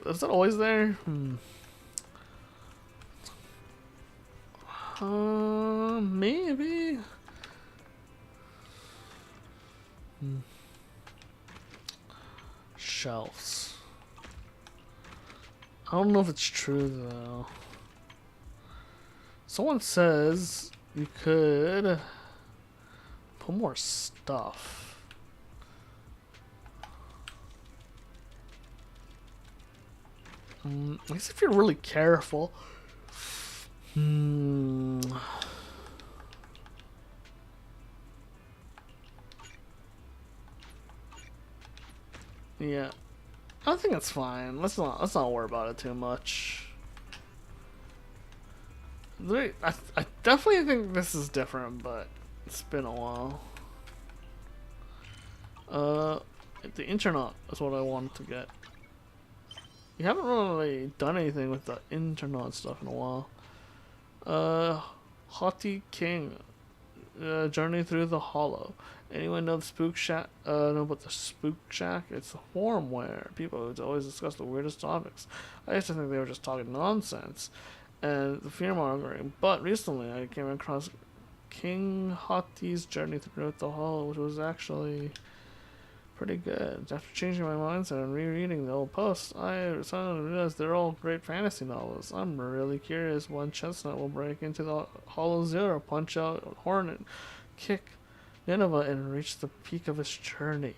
Is that always there? Maybe. Shelves. I don't know if it's true though. Someone says you could put more stuff. I guess if you're really careful. Yeah, I think it's fine. Let's not worry about it too much. I definitely think this is different, but it's been a while. The internet is what I wanted to get. You haven't really done anything with the internet stuff in a while. Haughty King, Journey Through the Hollow. Anyone know the Spook Shack? Know about the Spook Shack? It's a forum where people would always discuss the weirdest topics. I used to think they were just talking nonsense and the fear mongering, but recently I came across King Haughty's Journey Through the Hollow, which was actually pretty good. After changing my mindset and rereading the old posts, I suddenly realized they're all great fantasy novels. I'm really curious when Chestnut will break into the Hollow Zero, punch out Hornet, kick Nineveh, and reach the peak of his journey.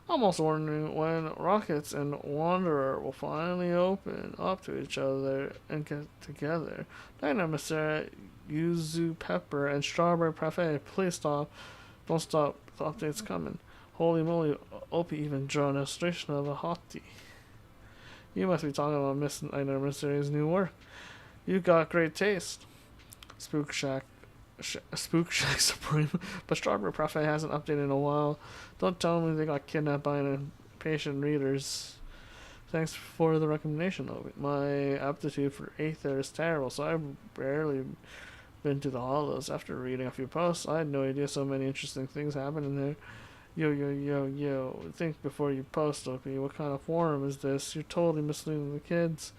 I'm also wondering when Rockets and Wanderer will finally open up to each other and get together. Dynamite Sarah, Yuzu Pepper, and Strawberry Parfait, please stop. Don't stop. The update's coming. Holy moly, Opie even drew an illustration of a hottie. You must be talking about Miss Dynamite Sarah's new work. You got great taste. Spook Shack Supreme, but Strawberry Parfait hasn't updated in a while. Don't tell me they got kidnapped by impatient readers. Thanks for the recommendation, Obi. My aptitude for Aether is terrible, so I've barely been to the hollows. After reading a few posts, I had no idea so many interesting things happen in there. Yo. Think before you post, Opie. What kind of forum is this? You're totally misleading the kids.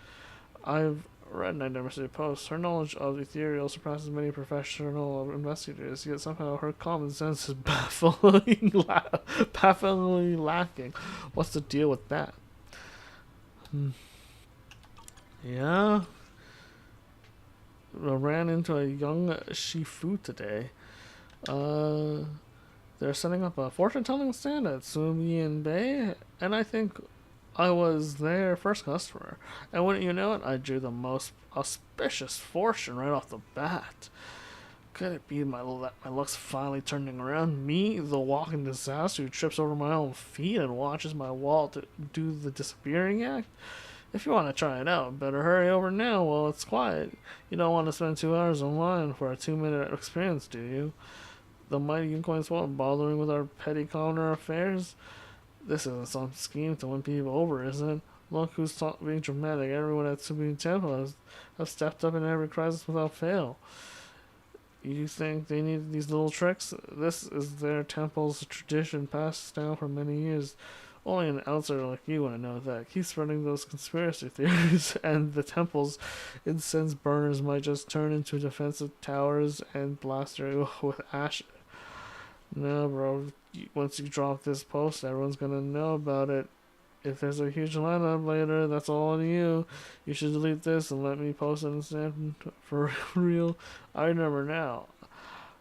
I've read and I never see posts. Her knowledge of ethereal surpasses many professional investigators, yet somehow her common sense is bafflingly lacking. What's the deal with that? Yeah. I ran into a young Shifu today. They're setting up a fortune-telling stand at Sumian Bay, and I think I was their first customer. And wouldn't you know it, I drew the most auspicious fortune right off the bat. Could it be my luck's finally turning around? Me, the walking disaster who trips over my own feet and watches my wall to do the disappearing act? If you want to try it out, better hurry over now while it's quiet. You don't want to spend 2 hours online for a 2-minute experience, do you? The mighty unicorns won't bothering with our petty commoner affairs. This isn't some scheme to win people over, is it? Look who's being dramatic. Everyone at Supreme Temple has stepped up in every crisis without fail. You think they need these little tricks? This is their temple's tradition passed down for many years. Only an outsider like you wouldn't know that. Keep spreading those conspiracy theories, and the temple's incense burners might just turn into defensive towers and blast you with ash. No, bro. Once you drop this post, everyone's gonna know about it. If there's a huge lineup later, that's all on you. You should delete this and let me post it instead. For real, I remember now.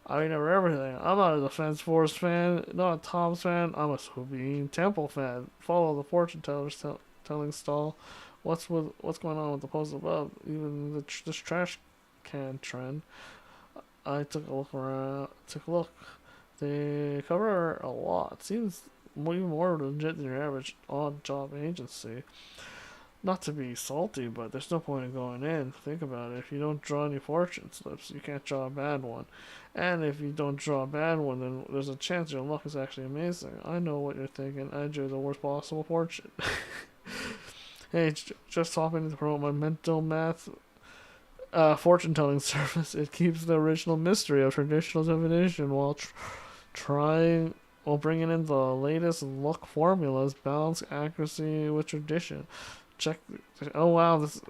I remember everything. I'm not a Defense Force fan, not a Tom's fan. I'm a Sabine Temple fan. Follow the fortune teller's telling stall. What's going on with the post above? Even this trash can trend. I took a look. They cover a lot. Seems even more legit than your average odd job agency. Not to be salty, but there's no point in going in. Think about it. If you don't draw any fortune slips, you can't draw a bad one. And if you don't draw a bad one, then there's a chance your luck is actually amazing. I know what you're thinking. I drew the worst possible fortune. Hey, just hopping to promote my mental math fortune-telling service. It keeps the original mystery of traditional divination while bringing in the latest luck formulas, balance accuracy with tradition. Check. Oh wow, this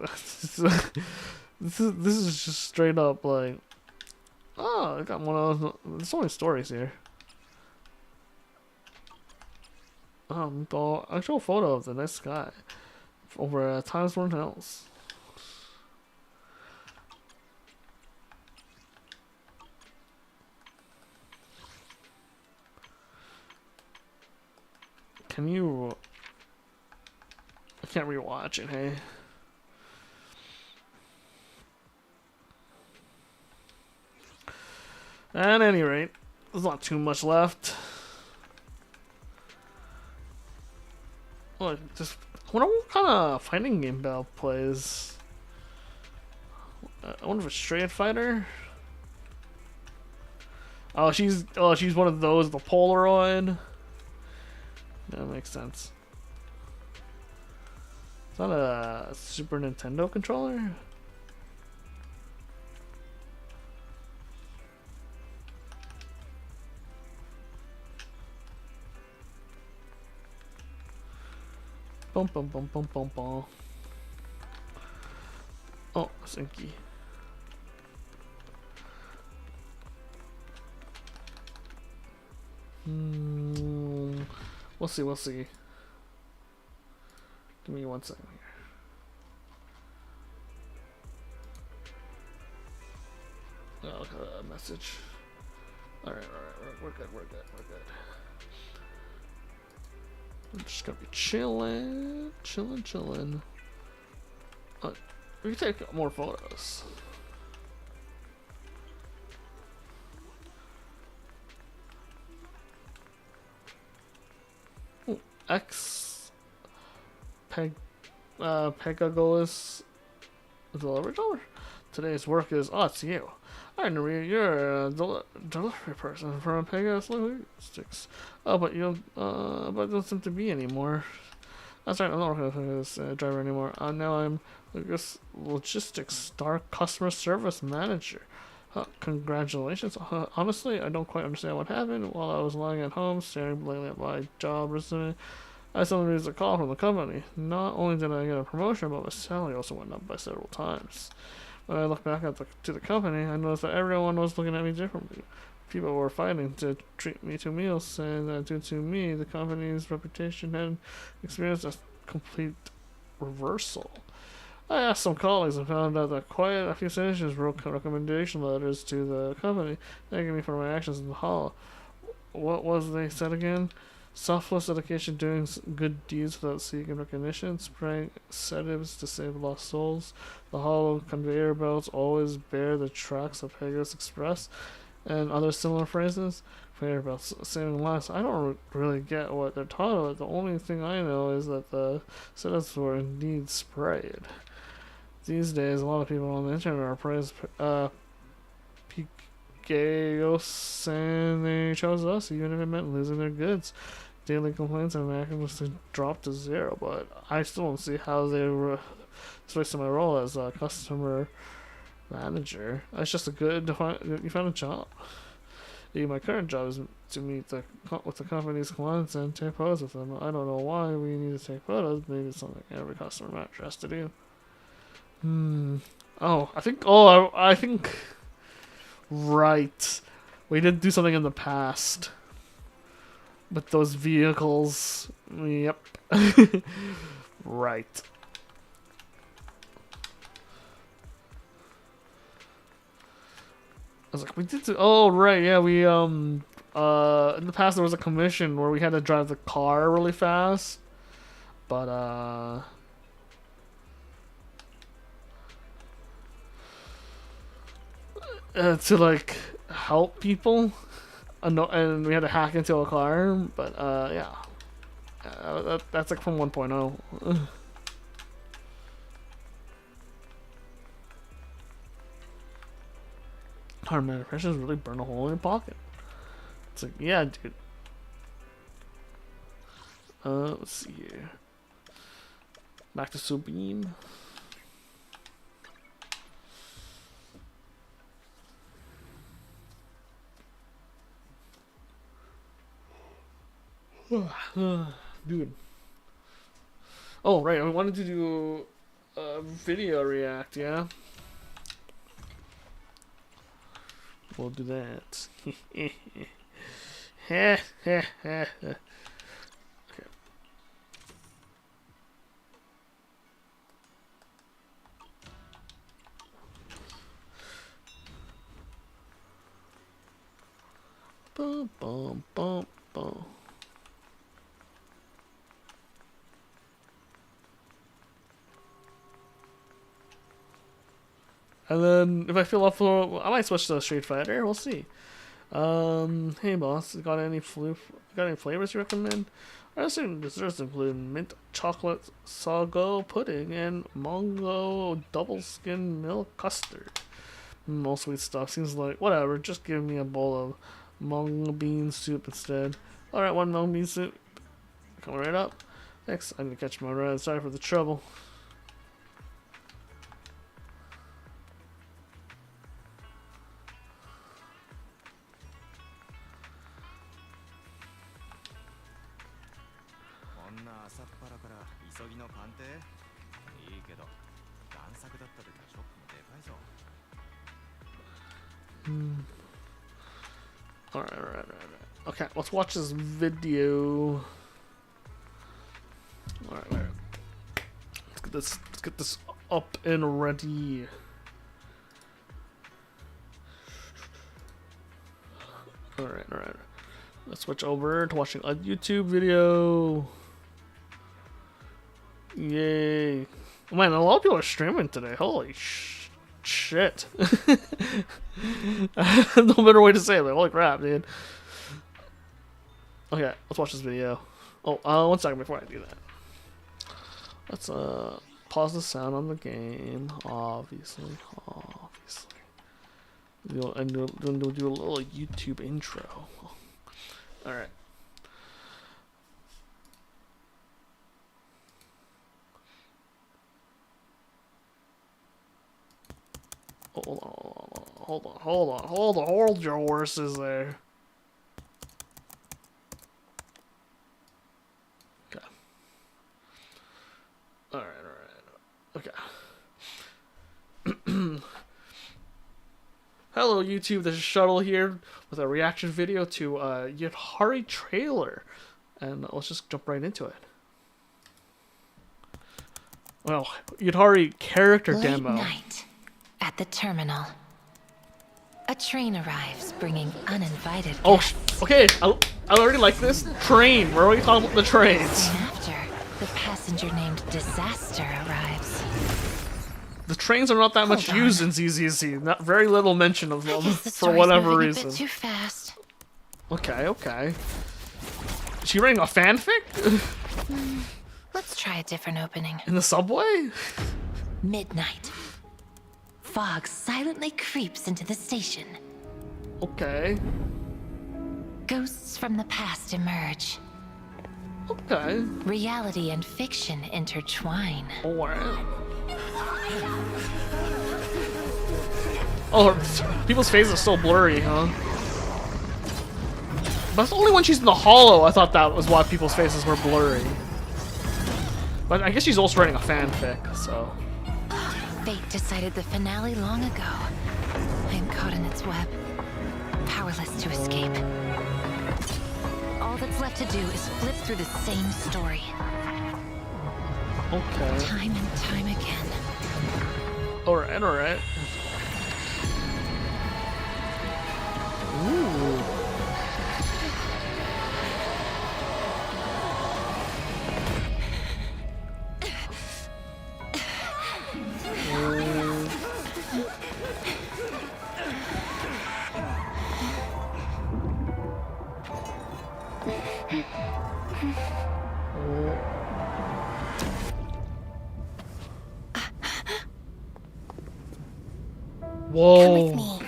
is just straight up like. Oh, I got one of those. There's so many stories here. The actual photo of the night sky over at Times Square Hills. Can you? I can't rewatch it. Hey. At any rate, there's not too much left. Look, just I wonder what kind of fighting game Belle plays. I wonder if it's Street Fighter. Oh, she's one of those, the Polaroid. That makes sense. Is that a Super Nintendo controller? Bum bum bum bum bum bum. Oh, Sinky. We'll see. Give me 1 second here. Oh, message. Alright, we're good. I'm just gonna be chilling. We can take more photos. Ooh, Pegagolis delivered over. Today's work is it's you. I know you're a delivery person from Pegasus Logistics. Oh, but don't seem to be anymore. That's right, I'm not working as a driver anymore. Now I'm logistics star customer service manager. Congratulations. Honestly, I don't quite understand what happened. While I was lying at home, staring blankly at my job resume, I suddenly received a call from the company. Not only did I get a promotion, but my salary also went up by several times. When I looked back to the company, I noticed that everyone was looking at me differently. People were fighting to treat me to meals, saying that due to me, the company's reputation had experienced a complete reversal. I asked some colleagues and found out that quite a few senators wrote recommendation letters to the company, thanking me for my actions in the hall. What was they said again? Selfless dedication, doing good deeds without seeking recognition, spraying sedatives to save lost souls. The hollow conveyor belts always bear the tracks of Pegasus Express, and other similar phrases. Conveyor belts saving lives. I don't really get what they're talking about. The only thing I know is that the sedatives were indeed sprayed. These days, a lot of people on the internet are praised Pegasus, and they chose us, even if it meant losing their goods. Daily complaints and accuracy dropped to zero, but I still don't see how they were switching my role as a customer manager. It's just you found a job. My current job is to meet with the company's clients and take photos with them. I don't know why we need to take photos. Maybe it's something every customer manager has to do. I think. Right. We did do something in the past. With those vehicles. Yep. Right. I was like, we did. Oh, right. Yeah, we in the past there was a commission where we had to drive the car really fast, but to like help people, and we had to hack into a car. But yeah, that's like from 1.0. Car manufacturers really burn a hole in your pocket. It's like, yeah, dude. Let's see here. Back to Subin. Dude. Oh, right. I wanted to do a video react, yeah? We'll do that. Okay. Boom, boom, boom, boom. And then if I feel up for, I might switch to Street Fighter. We'll see. Hey boss, got any flavors you recommend? I assume desserts include mint chocolate sago pudding and mango double skin milk custard. All sweet stuff. Seems like whatever. Just give me a bowl of mung bean soup instead. All right, one mung bean soup. Coming right up. Thanks. I'm gonna catch my ride. Sorry for the trouble. Alright. Okay, let's watch this video. Alright. Let's get this up and ready. Alright. Let's switch over to watching a YouTube video. Yay. Man, a lot of people are streaming today. Holy shit. No better way to say it, but holy crap, dude. Okay, let's watch this video. Oh, 1 second before I do that. Let's pause the sound on the game, obviously. And do a little YouTube intro. Alright. Hold your horses there. Okay. Alright. Okay. Hello YouTube, this is Shuttle here with a reaction video to Yidhari trailer. And let's just jump right into it. Well, Yidhari character demo. Late night at the terminal. A train arrives bringing uninvited guests. Okay, I already like this. Train, we're already talking about the trains. Soon after, the passenger named Disaster arrives. The trains are not that much used in ZZZ. Not very little mention of them for The whatever moving reason. A bit too fast. Okay. Is she writing a fanfic? Let's try a different opening. In the subway? Midnight. Fog silently creeps into the station. Okay. Ghosts from the past emerge. Okay. Reality and fiction intertwine. Alright. Oh, people's faces are so blurry, huh? But it's only when she's in the hollow I thought that was why people's faces were blurry. But I guess she's also writing a fanfic, so... Fate decided the finale long ago. I am caught in its web, powerless to escape. All that's left to do is flip through the same story. Okay. Time and time again. Alright. Ooh. Whoa. Come with me.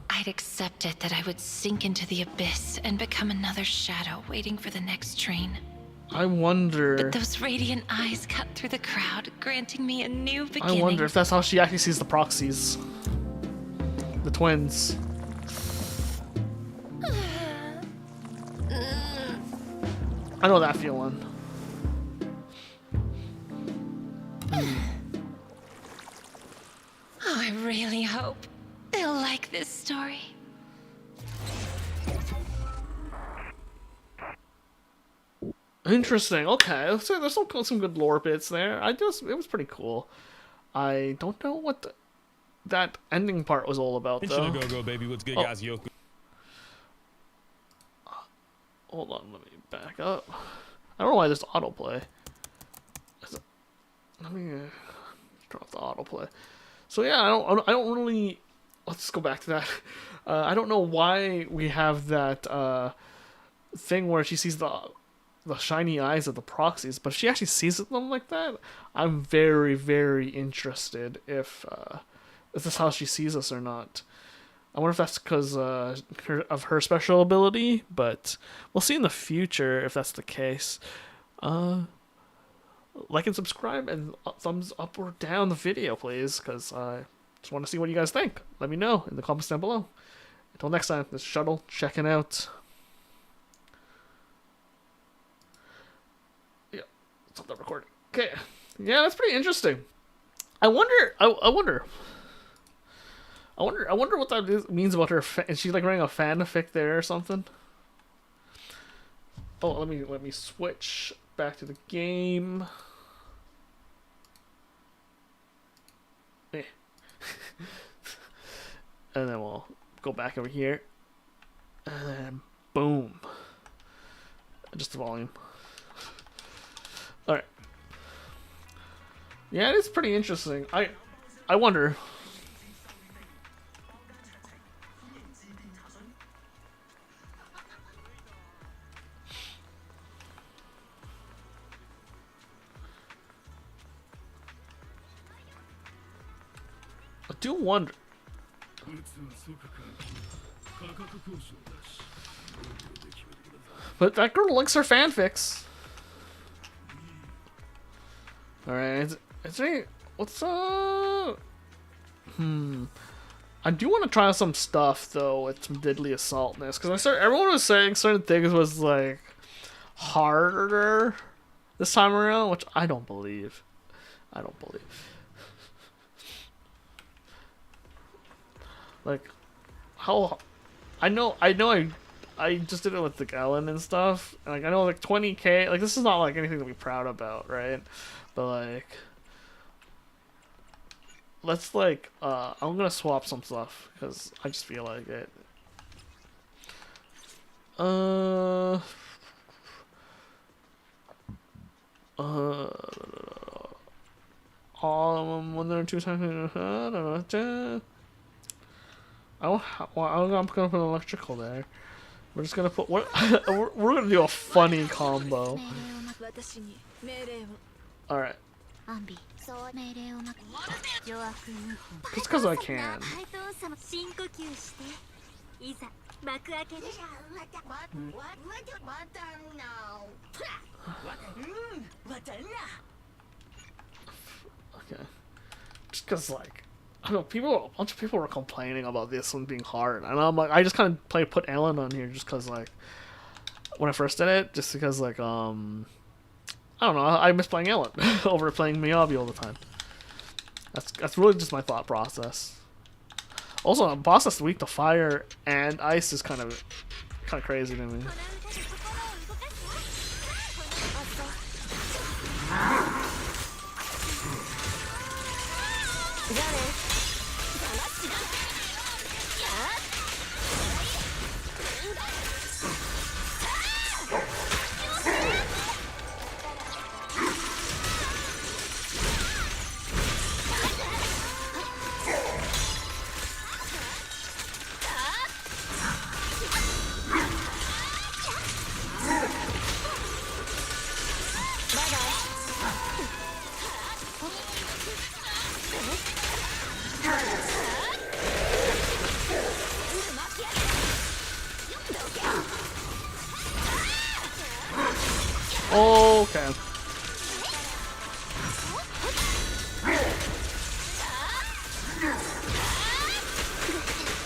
I'd accepted that I would sink into the abyss and become another shadow waiting for the next train. I wonder... But those radiant eyes cut through the crowd, granting me a new beginning. I wonder if that's how she actually sees the proxies. The twins. I know that feeling. Oh, I really hope they'll like this story. Interesting. Okay, so there's some good lore bits there. It was pretty cool. I don't know what that ending part was all about though. Go, baby. What's good, guys? Yo. Hold on, let me back up. I don't know why there's autoplay. Let me turn off the autoplay. So yeah, I don't really. Let's go back to that. I don't know why we have that thing where she sees the shiny eyes of the proxies, but if she actually sees them like that, I'm very, very interested if this is how she sees us or not. I wonder if that's because of her special ability, but we'll see in the future if that's the case. Like and subscribe and thumbs up or down the video, please, because I just want to see what you guys think. Let me know in the comments down below. Until next time, this is Shuttle checking out. Yeah, stop that recording. Okay, yeah, that's pretty interesting. I wonder what that means about her. Is she like writing a fanfic there or something? Oh, let me switch back to the game. And then we'll go back over here. And then boom. Just the volume. All right. Yeah, it is pretty interesting. I wonder. I do wonder. But that girl likes her fanfics. Alright, is there any, what's up? I do want to try some stuff though with some Deadly Assault in this, because everyone was saying certain things was like harder this time around, which I don't believe. Like, how? I just did it with the Ellen and stuff. Like, I know like 20K. Like, this is not like anything to be proud about, right? But like, let's like, I'm gonna swap some stuff because I just feel like it. One or two times. I'm gonna put an electrical there. We're just gonna put what? we're gonna do a funny combo. All right. Just because I can. Okay. Just because, like, I don't know, a bunch of people were complaining about this one being hard, and I'm like, I just kind of put Ellen on here just because, like, when I first did it, just because, like, I don't know, I miss playing Ellen over playing Miyabi all the time. That's really just my thought process. Also, a boss that's weak to fire and ice is kind of crazy to me. Okay.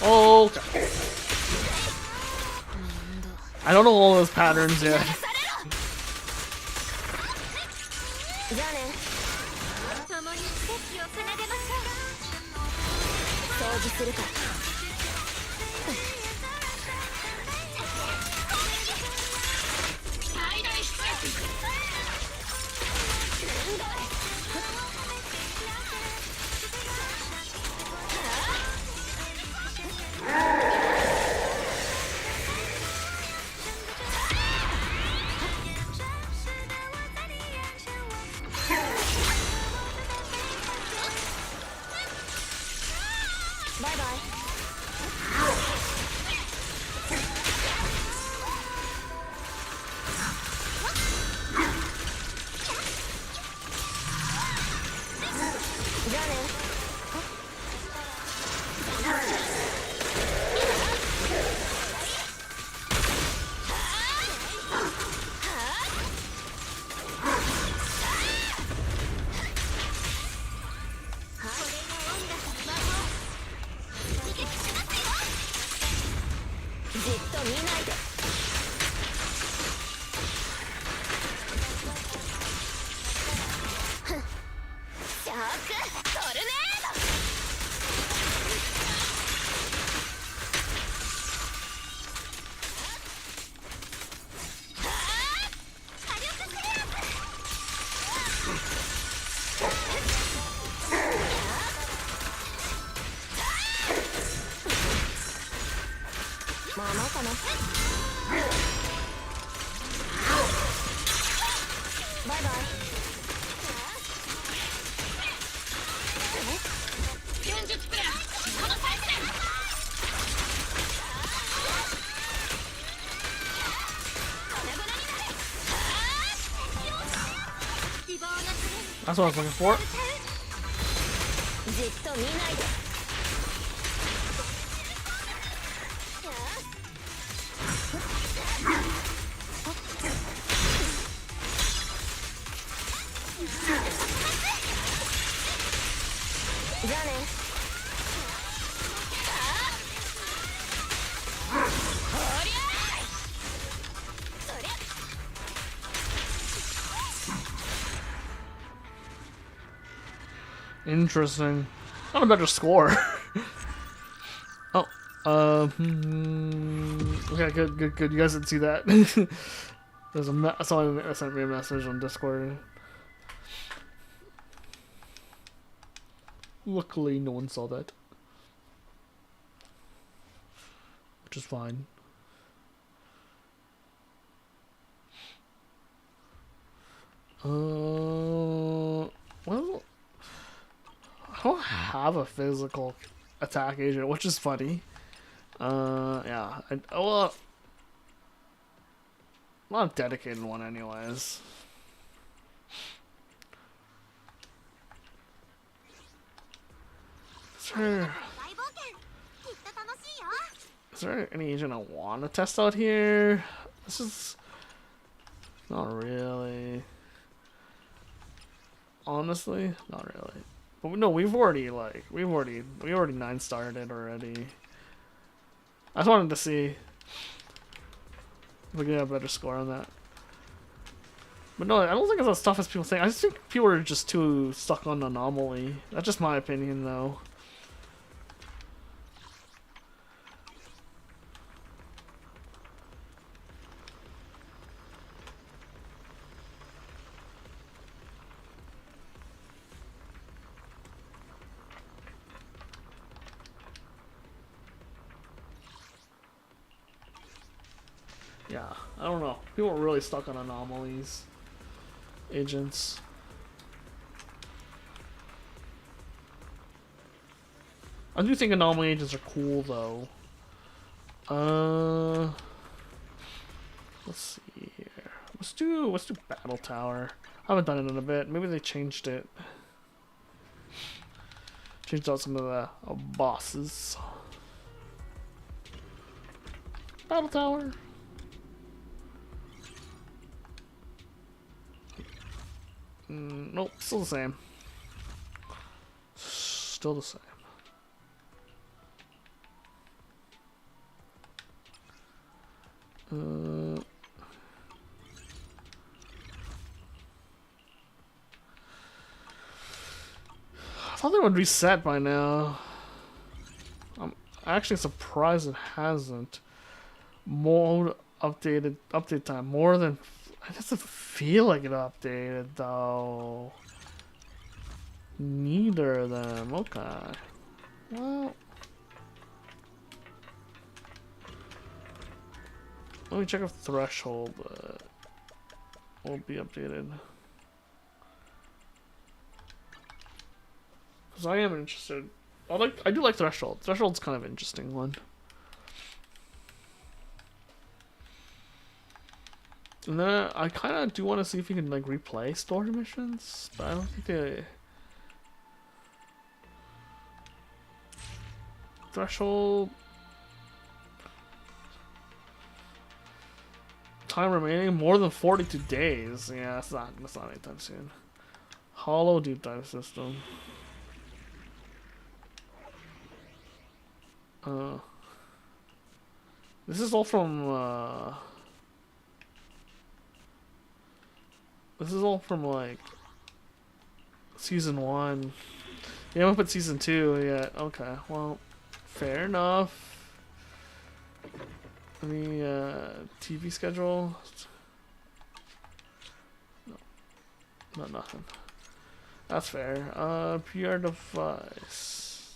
Okay. I don't know all those patterns yet. Bye bye. That's what I was looking for. じっと見ないで。じゃあね。Interesting. Not a better score. Oh, okay, good. You guys didn't see that. There's someone sent me a message on Discord. Luckily, no one saw that, which is fine. Well, I don't have a physical attack agent, which is funny. Yeah, well, not a dedicated one, anyways. Is there any agent I want to test out here? This is not really. Honestly, not really. But no, we already 9-starred it already. I just wanted to see if we could get a better score on that. But no, I don't think it's as tough as people think. I just think people are just too stuck on Anomaly. That's just my opinion, though. Yeah, I don't know. People are really stuck on Anomalies. Agents. I do think Anomaly agents are cool, though. Let's see here. Let's do Battle Tower. I haven't done it in a bit. Maybe they changed it. Changed out some of the bosses. Battle Tower. Nope, still the same. Still the same. I thought they would reset by now. I'm actually surprised it hasn't. Mode update time more than. It doesn't feel like it updated though. Neither of them. Okay. Well, let me check if Threshold will be updated. Because I am interested. I do like Threshold. Threshold's kind of an interesting one. And then I kind of do want to see if you can like replay story missions, but I don't think they. Threshold. Time remaining more than 42 days. Yeah, that's not anytime soon. Hollow deep dive system. This is all from this is all from like season 1. You haven't put season 2 yet. Okay, well, fair enough. Any TV schedule? No, not nothing. That's fair. PR device.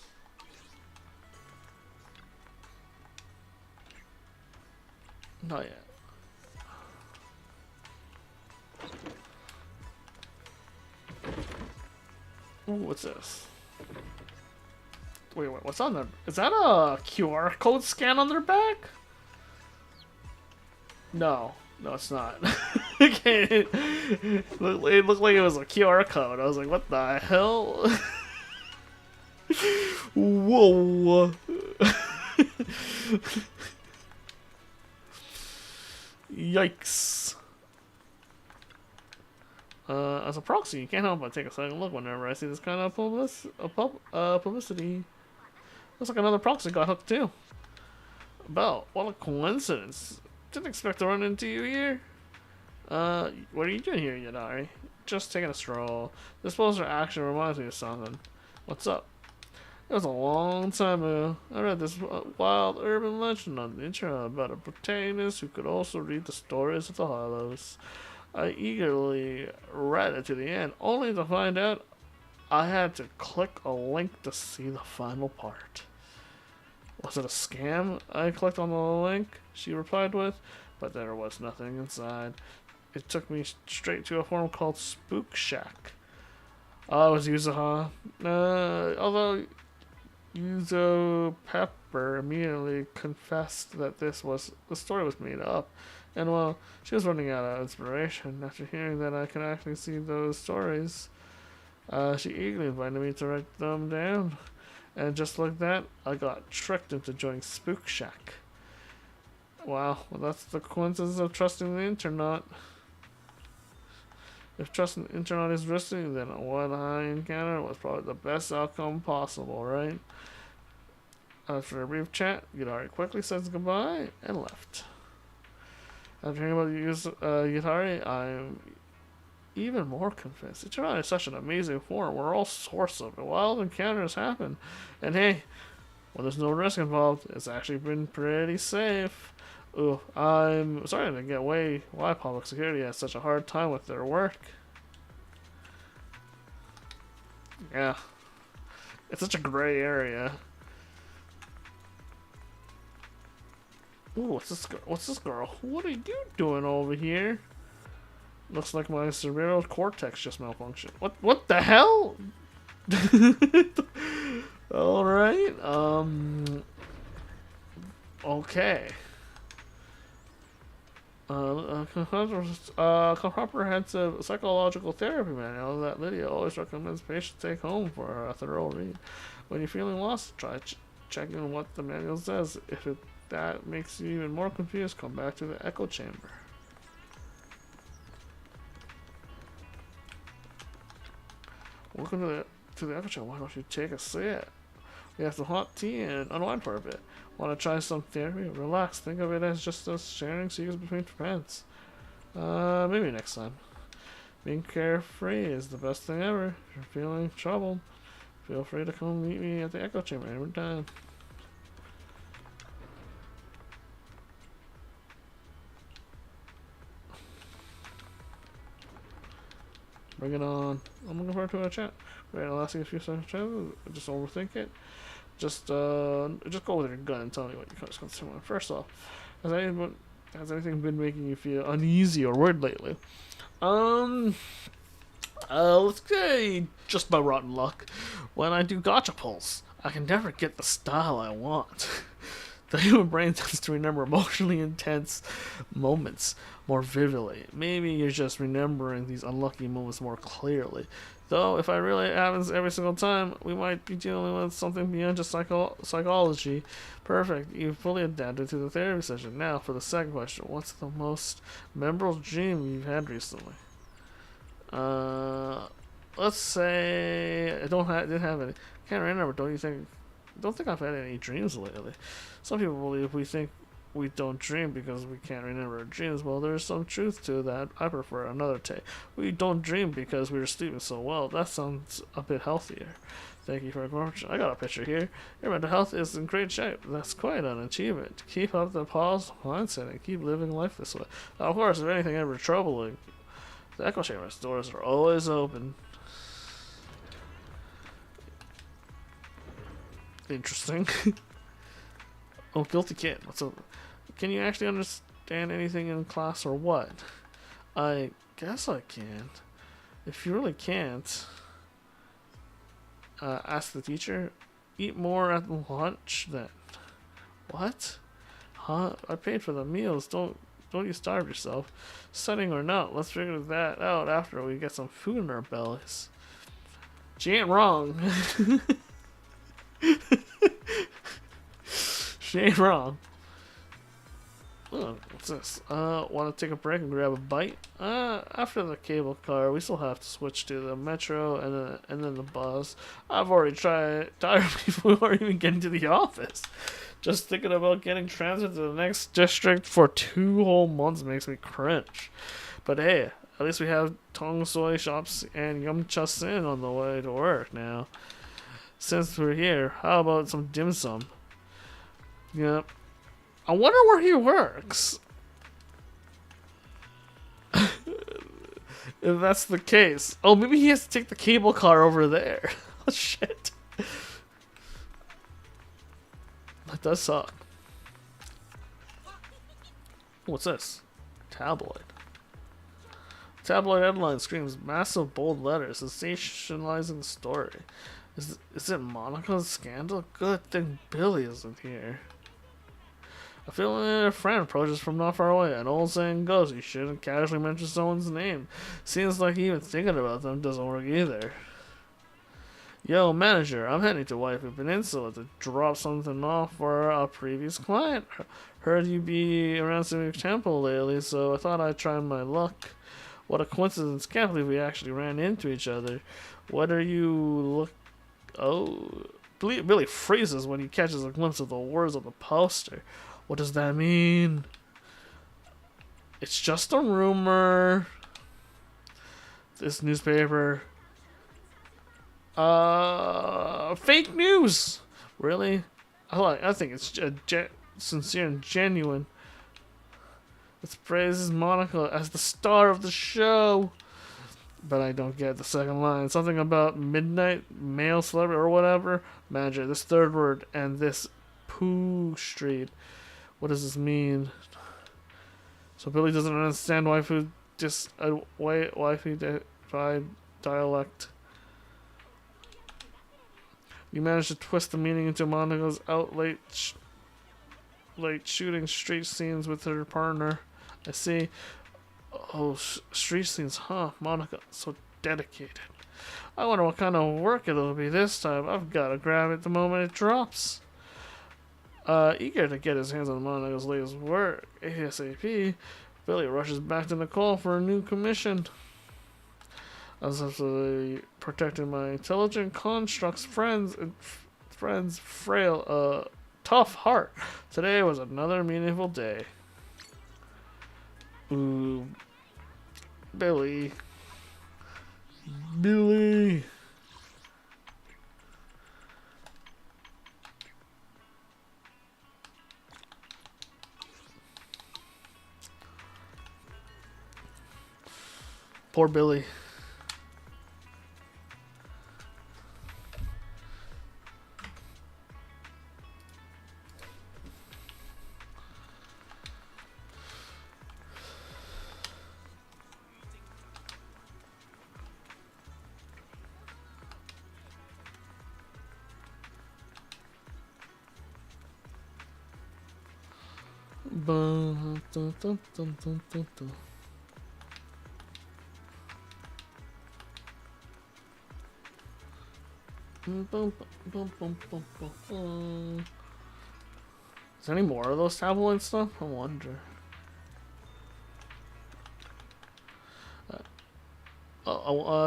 Not yet. Ooh, what's this? Wait, what's on there? Is that a QR code scan on their back? No, it's not. Okay. It looked like it was a QR code. I was like, what the hell? Whoa. Yikes. As a proxy, you can't help but take a second look whenever I see this kind of publicity. Looks like another proxy got hooked too. Belle, what a coincidence. Didn't expect to run into you here. What are you doing here, Yidhari? Just taking a stroll. This poster actually reminds me of something. What's up? It was a long time ago. I read this wild urban legend on the internet about a protagonist who could also read the stories of the Hollows. I eagerly read it to the end, only to find out I had to click a link to see the final part. Was it a scam? I clicked on the link, she replied with, but there was nothing inside. It took me straight to a forum called Spook Shack. Oh, it was Yuzuha. Although Yuzo Pepper immediately confessed that the story was made up. And well, she was running out of inspiration after hearing that I could actually see those stories. She eagerly invited me to write them down. And just like that, I got tricked into joining Spook Shack. Wow, well that's the coincidence of trusting the internet. If trusting the internet is risky, then what I encountered was probably the best outcome possible, right? After a brief chat, Yidhari quickly says goodbye and left. After hearing about Yidhari, I'm even more convinced. Internet is such an amazing forum where all sorts of wild encounters happen. And hey, when there's no risk involved, it's actually been pretty safe. Ooh, I'm starting to get why public security has such a hard time with their work. Yeah. It's such a gray area. Ooh, what's this girl? What are you doing over here? Looks like my cerebral cortex just malfunctioned. What the hell? Alright, okay. Comprehensive psychological therapy manual that Lydia always recommends patients take home for a thorough read. When you're feeling lost, try checking what the manual says. If that makes you even more confused, come back to the echo chamber. Welcome to the echo chamber. Why don't you take a seat? We have some hot tea and unwind for a bit. Want to try some therapy? Relax. Think of it as just us sharing secrets between friends. Maybe next time. Being carefree is the best thing ever. If you're feeling troubled, feel free to come meet me at the echo chamber every time. Bring it on. I'm looking forward to a chat. Right, I'll ask you a few seconds. Just overthink it. Just go with your gun and tell me what you consider. First off, has anything been making you feel uneasy or worried lately? Let's say just by rotten luck. When I do gacha pulls, I can never get the style I want. The human brain tends to remember emotionally intense moments more vividly. Maybe you're just remembering these unlucky moments more clearly. Though, if it really happens every single time, we might be dealing with something beyond just psychology. Perfect. You've fully adapted to the therapy session. Now, for the second question. What's the most memorable dream you've had recently? Let's say I didn't have any. Can't remember. Don't think I've had any dreams lately. Some people believe we don't dream because we can't remember our dreams. Well, there's some truth to that. I prefer another take. We don't dream because we were sleeping so well. That sounds a bit healthier. Thank you for your question. I got a picture here. Your mental health is in great shape. That's quite an achievement. Keep up the positive mindset and keep living life this way. Now, of course, if anything ever troubling, the echo chamber's doors are always open. Interesting. Oh, guilty kid. What's up? Can you actually understand anything in class or what? I guess I can. If you really can't, ask the teacher. Eat more at lunch then. What? Huh? I paid for the meals. Don't don't you starve yourself. Setting or not, let's figure that out after we get some food in our bellies. She ain't wrong. She ain't wrong. Oh, what's this? Want to take a break and grab a bite? After the cable car, we still have to switch to the metro and then the bus. I've already tired before we even getting to the office. Just thinking about getting transferred to the next district for 2 whole months makes me cringe. But hey, at least we have Tong Soy shops and Yum Cha Sin on the way to work now. Since we're here, how about some dim sum? Yep. I wonder where he works. If that's the case. Oh, maybe he has to take the cable car over there. Oh, shit. That does suck. What's this? Tabloid. Tabloid headline screams massive bold letters, sensationalizing the story. Is it Monica's scandal? Good thing Billy isn't here. A familiar friend approaches from not far away. An old saying goes, you shouldn't casually mention someone's name. Seems like even thinking about them doesn't work either. Yo, manager, I'm heading to Waifu Peninsula to drop something off for a previous client. Heard you be around Civic Temple lately, so I thought I'd try my luck. What a coincidence. Can't believe we actually ran into each other. What are you look... Oh... Billy freezes when he catches a glimpse of the words on the poster. What does that mean? It's just a rumor. This newspaper... fake news! Really? I think it's sincere and genuine. It praises Monica as the star of the show. But I don't get the second line. Something about midnight male celebrity or whatever. Manager, this third word and this poo street. What does this mean? So Billy doesn't understand waifu dialect. You managed to twist the meaning into Monica's out late shooting street scenes with her partner. I see. Oh, street scenes, huh? Monica, so dedicated. I wonder what kind of work it'll be this time. I've got to grab it the moment it drops. Eager to get his hands on Monica's latest work, ASAP, Billy rushes back to Nicole for a new commission. I was absolutely protecting my intelligent construct's friends' frail, tough heart. Today was another meaningful day. Ooh, Billy. Poor Billy. Is there any more of those tabloid stuff? I wonder.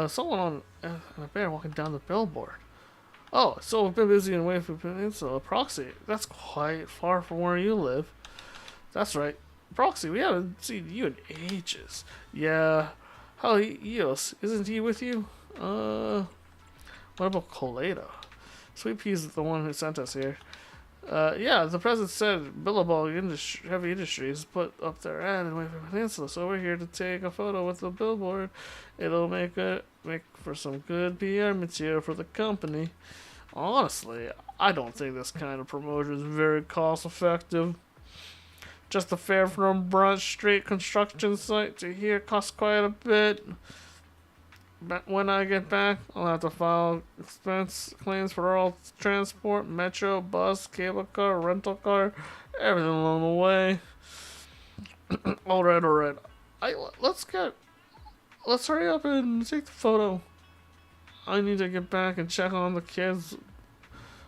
Someone on a bear walking down the billboard. Oh, so we've been busy in Waifu Peninsula. Proxy, that's quite far from where you live. That's right. Proxy, we haven't seen you in ages. Yeah. How Eos, isn't he with you? What about Colado? Sweet Pea's the one who sent us here. Yeah, the president said Billabong Heavy Industries put up their ad in Waifu Peninsula, so we're here to take a photo with the billboard. It'll make for some good PR material for the company. Honestly, I don't think this kind of promotion is very cost effective. Just the fare from Broad Street construction site to here costs quite a bit. But when I get back, I'll have to file expense claims for all transport, metro, bus, cable car, rental car, everything along the way. Alright. Let's hurry up and take the photo. I need to get back and check on the kids,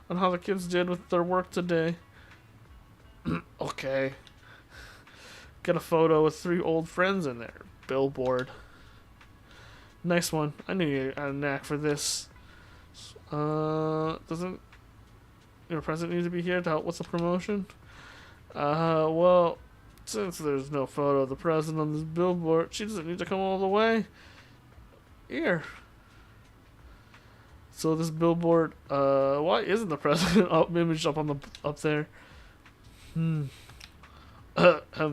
on how the kids did with their work today. Okay. Get a photo with 3 old friends in there. Billboard. Nice one. I knew you had a knack for this. Doesn't your president need to be here to help with the promotion? Well, since there's no photo of the president on this billboard, she doesn't need to come all the way. Here. So this billboard, why isn't the president imaged up there?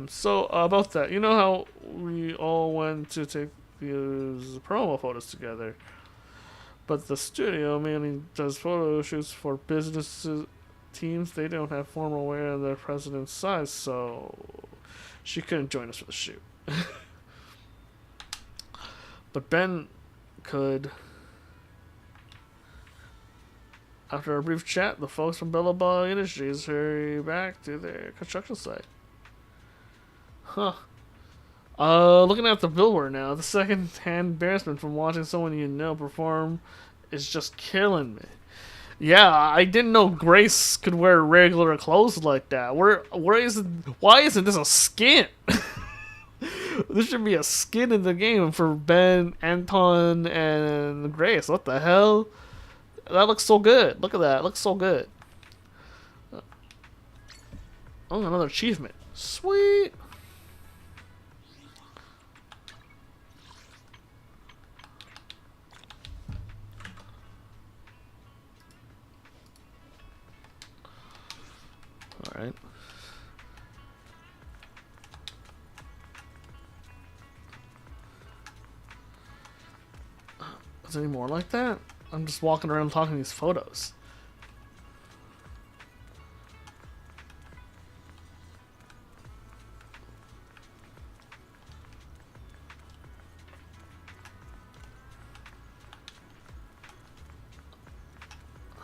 So about that, you know how we all went to take these promo photos together, but the studio mainly does photo shoots for business teams. They don't have formal wear of their president's size, so she couldn't join us for the shoot. But Ben could. After a brief chat, the folks from Billabong Industries hurry back to their construction site. Huh. Looking at the billboard now, the second-hand embarrassment from watching someone you know perform is just killing me. Yeah, I didn't know Grace could wear regular clothes like that. Why isn't this a skin? There should be a skin in the game for Ben, Anton, and Grace. What the hell? That looks so good. Look at that. It looks so good. Oh, another achievement. Sweet. Alright. Is there any more like that? I'm just walking around talking these photos.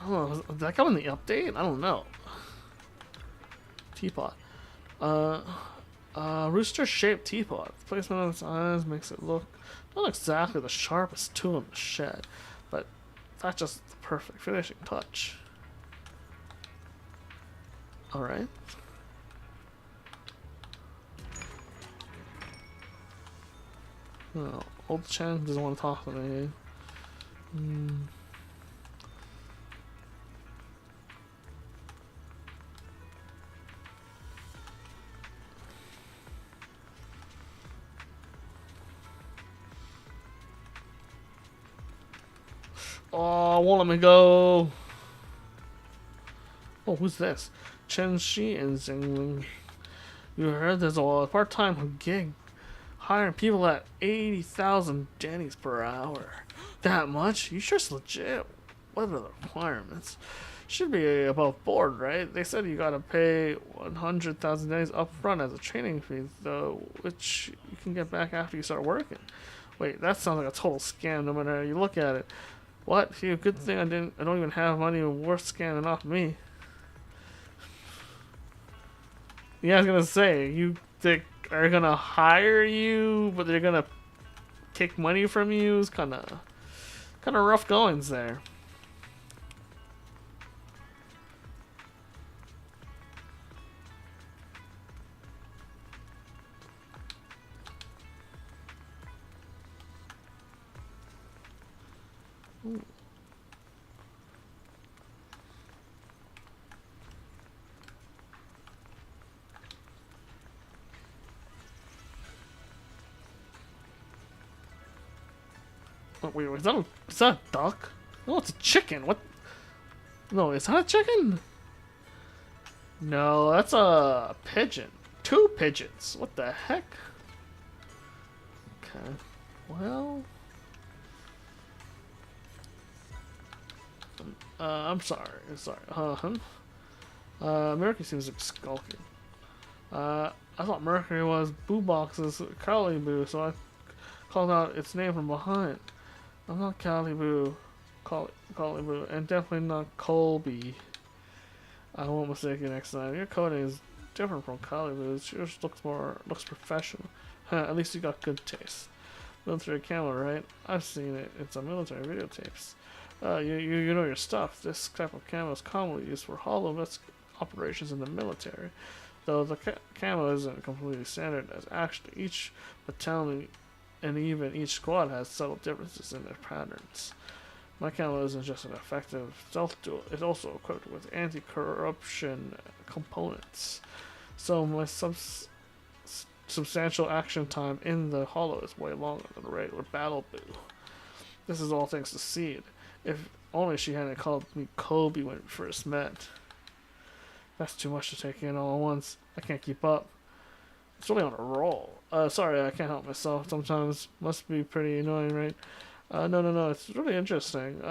Oh, did that come in the update? I don't know. Teapot. Rooster-shaped teapot. The placement of its eyes makes it look not exactly the sharpest tool in the shed, but that's just the perfect finishing touch. Alright. Oh, old Chen doesn't want to talk to me. Oh, won't let me go. Oh, who's this? Chen Shi and Zingling. You heard there's a part-time gig hiring people at 80,000 Jennies per hour. That much? You sure it's legit? What are the requirements? Should be above board, right? They said you gotta pay 100,000 Jennies up front as a training fee, though, which you can get back after you start working. Wait, that sounds like a total scam no matter how you look at it. What? Phew, good thing I don't even have money worth scamming off me. Yeah, I was gonna say, they are gonna hire you, but they're gonna take money from you. It's kinda rough goings there. Ooh. Oh, wait, is that a duck? No, it's a chicken. What? No, is that a chicken? No, that's a pigeon. 2 pigeons. What the heck? Okay. Well... I'm sorry. Mercury seems to be skulking. I thought Mercury was Boo Box's Carly Boo, so I called out its name from behind. I'm not Carly Boo, Carly Boo, and definitely not Colby. I won't mistake you next time. Your coding is different from Hollywood's. Yours looks professional. Huh, at least you got good taste. Military camo, right? I've seen it. It's on military videotapes. You know your stuff. This type of camo is commonly used for hollow operations in the military. Though the camo isn't completely standard, as actually each battalion and even each squad has subtle differences in their patterns. My camo isn't just an effective stealth tool, it's also equipped with anti-corruption components. So my substantial action time in the hollow is way longer than a regular battle boo. This is all thanks to Seed. If only she hadn't called me Kobe when we first met. That's too much to take in all at once. I can't keep up. It's really on a roll. Sorry, I can't help myself sometimes. Must be pretty annoying, right? No. It's really interesting.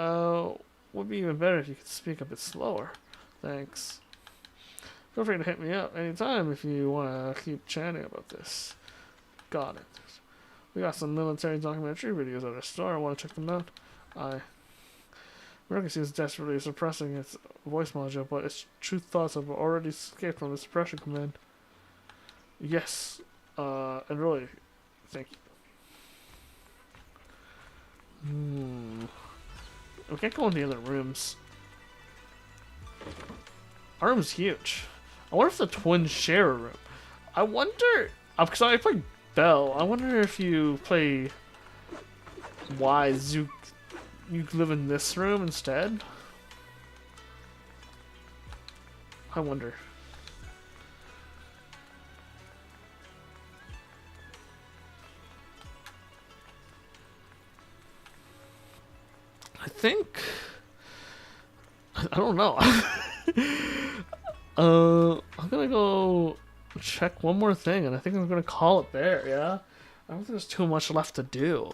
Would be even better if you could speak a bit slower. Thanks. Feel free to hit me up anytime if you want to keep chatting about this. Got it. We got some military documentary videos at our store. I want to check them out. America seems desperately suppressing its voice module, but its true thoughts have already escaped from the suppression command. Yes, and really, thank you. We can't go in the other rooms. Our room's huge. I wonder if the twins share a room. I wonder, because I play Belle, I wonder if you play Wise, you live in this room instead? I wonder. I think... I don't know. I'm gonna go check one more thing, and I think I'm gonna call it there, yeah? I don't think there's too much left to do.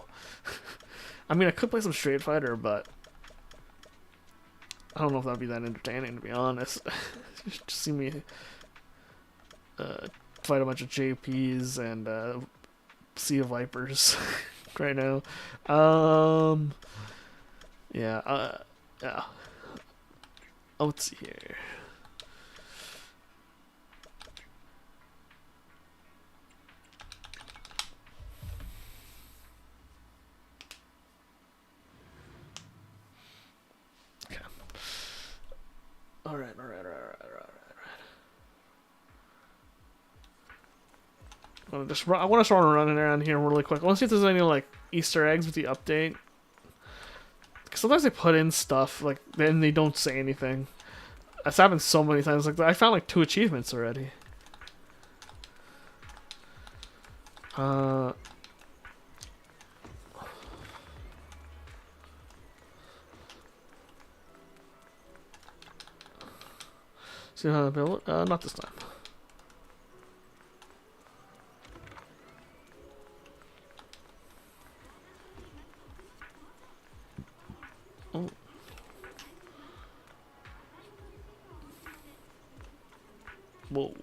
I mean, I could play some Street Fighter, but I don't know if that'd be that entertaining, to be honest. Just see me fight a bunch of JPs and Sea of Vipers right now. Yeah. Oh, let's see here. Alright. I want to start running around here really quick. I want to see if there's any like Easter eggs with the update. Because sometimes they put in stuff like then they don't say anything. That's happened so many times. Like I found like 2 achievements already. See how to build it? Not this time. Oh. Whoa.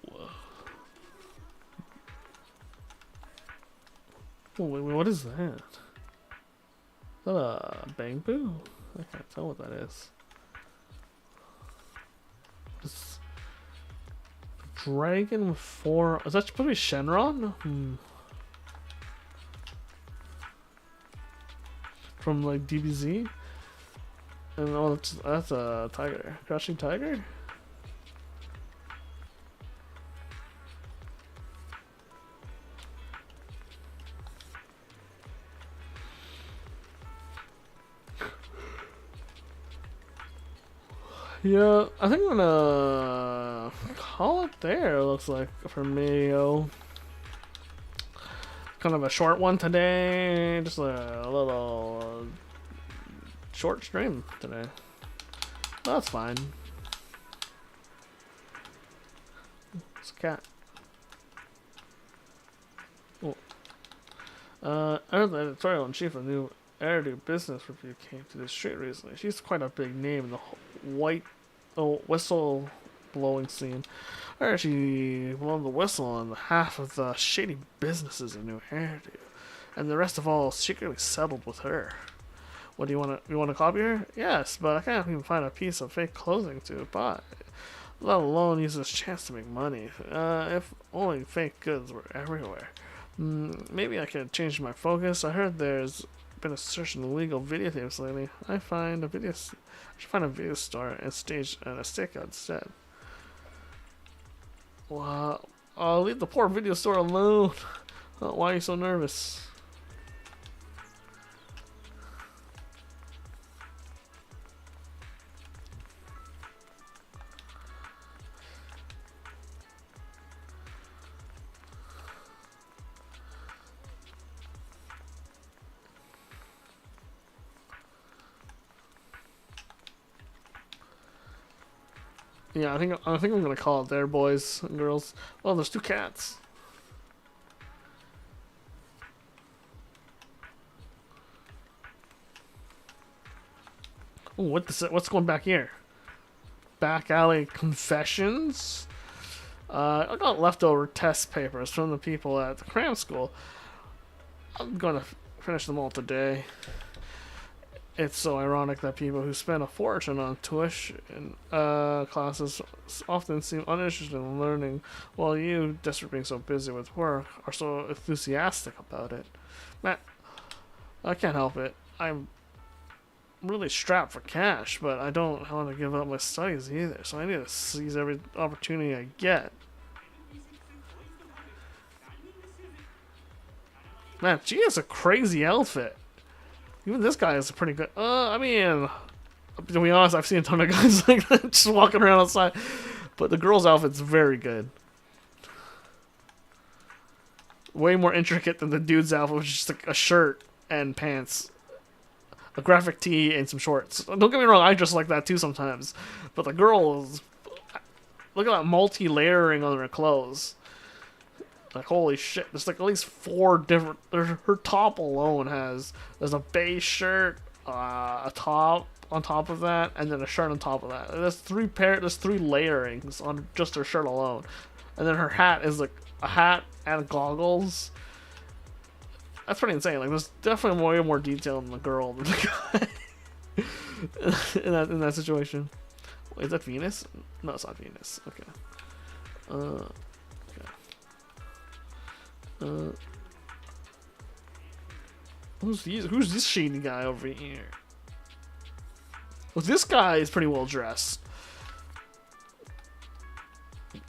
Oh, wait, what is that? Is that a bang boo? I can't tell what that is. It's dragon with 4. Is that supposed to be Shenron? From like DBZ? And oh, that's a tiger. Crouching tiger? Yeah, I think I'm gonna call it there, it looks like, for me. Kind of a short one today, just a little short stream today. That's fine. It's a cat. Oh. I heard the editorial-in-chief of the new Airdo Business Review came to the street recently. She's quite a big name in the whistle blowing scene. I heard she blown the whistle on half of the shady businesses in New Hairdo, and the rest of all secretly settled with her. What do you want to copy her? Yes, but I can't even find a piece of fake clothing to buy. let alone use this chance to make money. If only fake goods were everywhere. Maybe I could change my focus. I heard there's been a search in illegal videotapes lately. I should find a video store and stage and a stakeout instead. Wow. I'll leave the poor video store alone. Why are you so nervous? Yeah, I think I'm gonna call it there, boys and girls. Oh, there's 2 cats. Oh, what's going back here? Back alley confessions. I got leftover test papers from the people at the cram school. I'm gonna finish them all today. It's so ironic that people who spend a fortune on tuition classes often seem uninterested in learning, while you, despite being so busy with work, are so enthusiastic about it. Man, I can't help it. I'm really strapped for cash, but I don't want to give up my studies either, so I need to seize every opportunity I get. Man, she has a crazy outfit. Even this guy is pretty good. I mean, to be honest, I've seen a ton of guys like that just walking around outside. But the girl's outfit's very good. Way more intricate than the dude's outfit, which is just like a shirt and pants. A graphic tee and some shorts. Don't get me wrong, I dress like that too sometimes. But the girl is... Look at that multi-layering on her clothes. Like, holy shit, there's like at least 4 different... Her top alone there's a beige shirt, a top on top of that, and then a shirt on top of that. There's 3 layerings on just her shirt alone. And then her hat is like a hat and goggles. That's pretty insane. Like, there's definitely way more detail in the girl than the guy. in that situation. Wait, is that Venus? No, it's not Venus. Okay. Who's this shady guy over here? Well, this guy is pretty well dressed.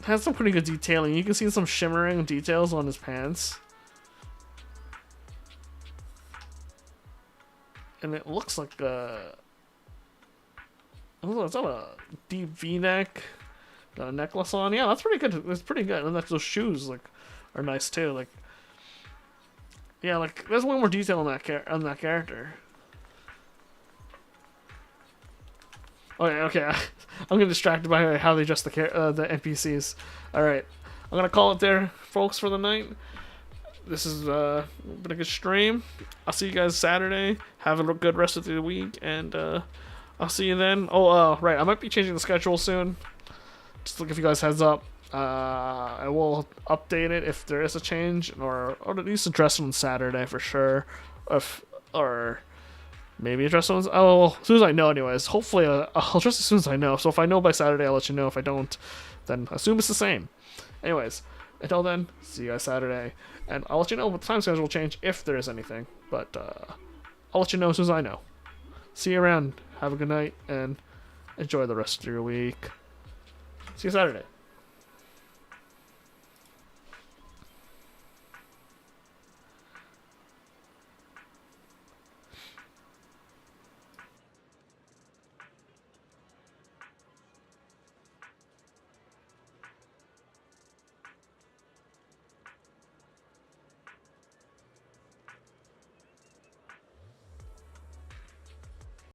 Has some pretty good detailing. You can see some shimmering details on his pants. And it looks like a... Oh, is that a deep V-neck? Got a necklace on? Yeah, that's pretty good. It's pretty good. And those shoes are nice too. Like, yeah, like there's way more detail on that character. Okay. I'm getting distracted by how they dress the NPCs. All right, I'm gonna call it there, folks, for the night. This has been a good stream. I'll see you guys Saturday. Have a good rest of the week, and I'll see you then. Oh, right, I might be changing the schedule soon. Just to give you guys heads up. I will update it if there is a change, or at least address it on Saturday for sure. Or maybe address it on... Oh, well, as soon as I know anyways. Hopefully I'll address it as soon as I know. So if I know by Saturday, I'll let you know. If I don't, then assume it's the same. Anyways, until then, see you guys Saturday. And I'll let you know what the time schedule will change if there is anything. But I'll let you know as soon as I know. See you around. Have a good night, and enjoy the rest of your week. See you Saturday.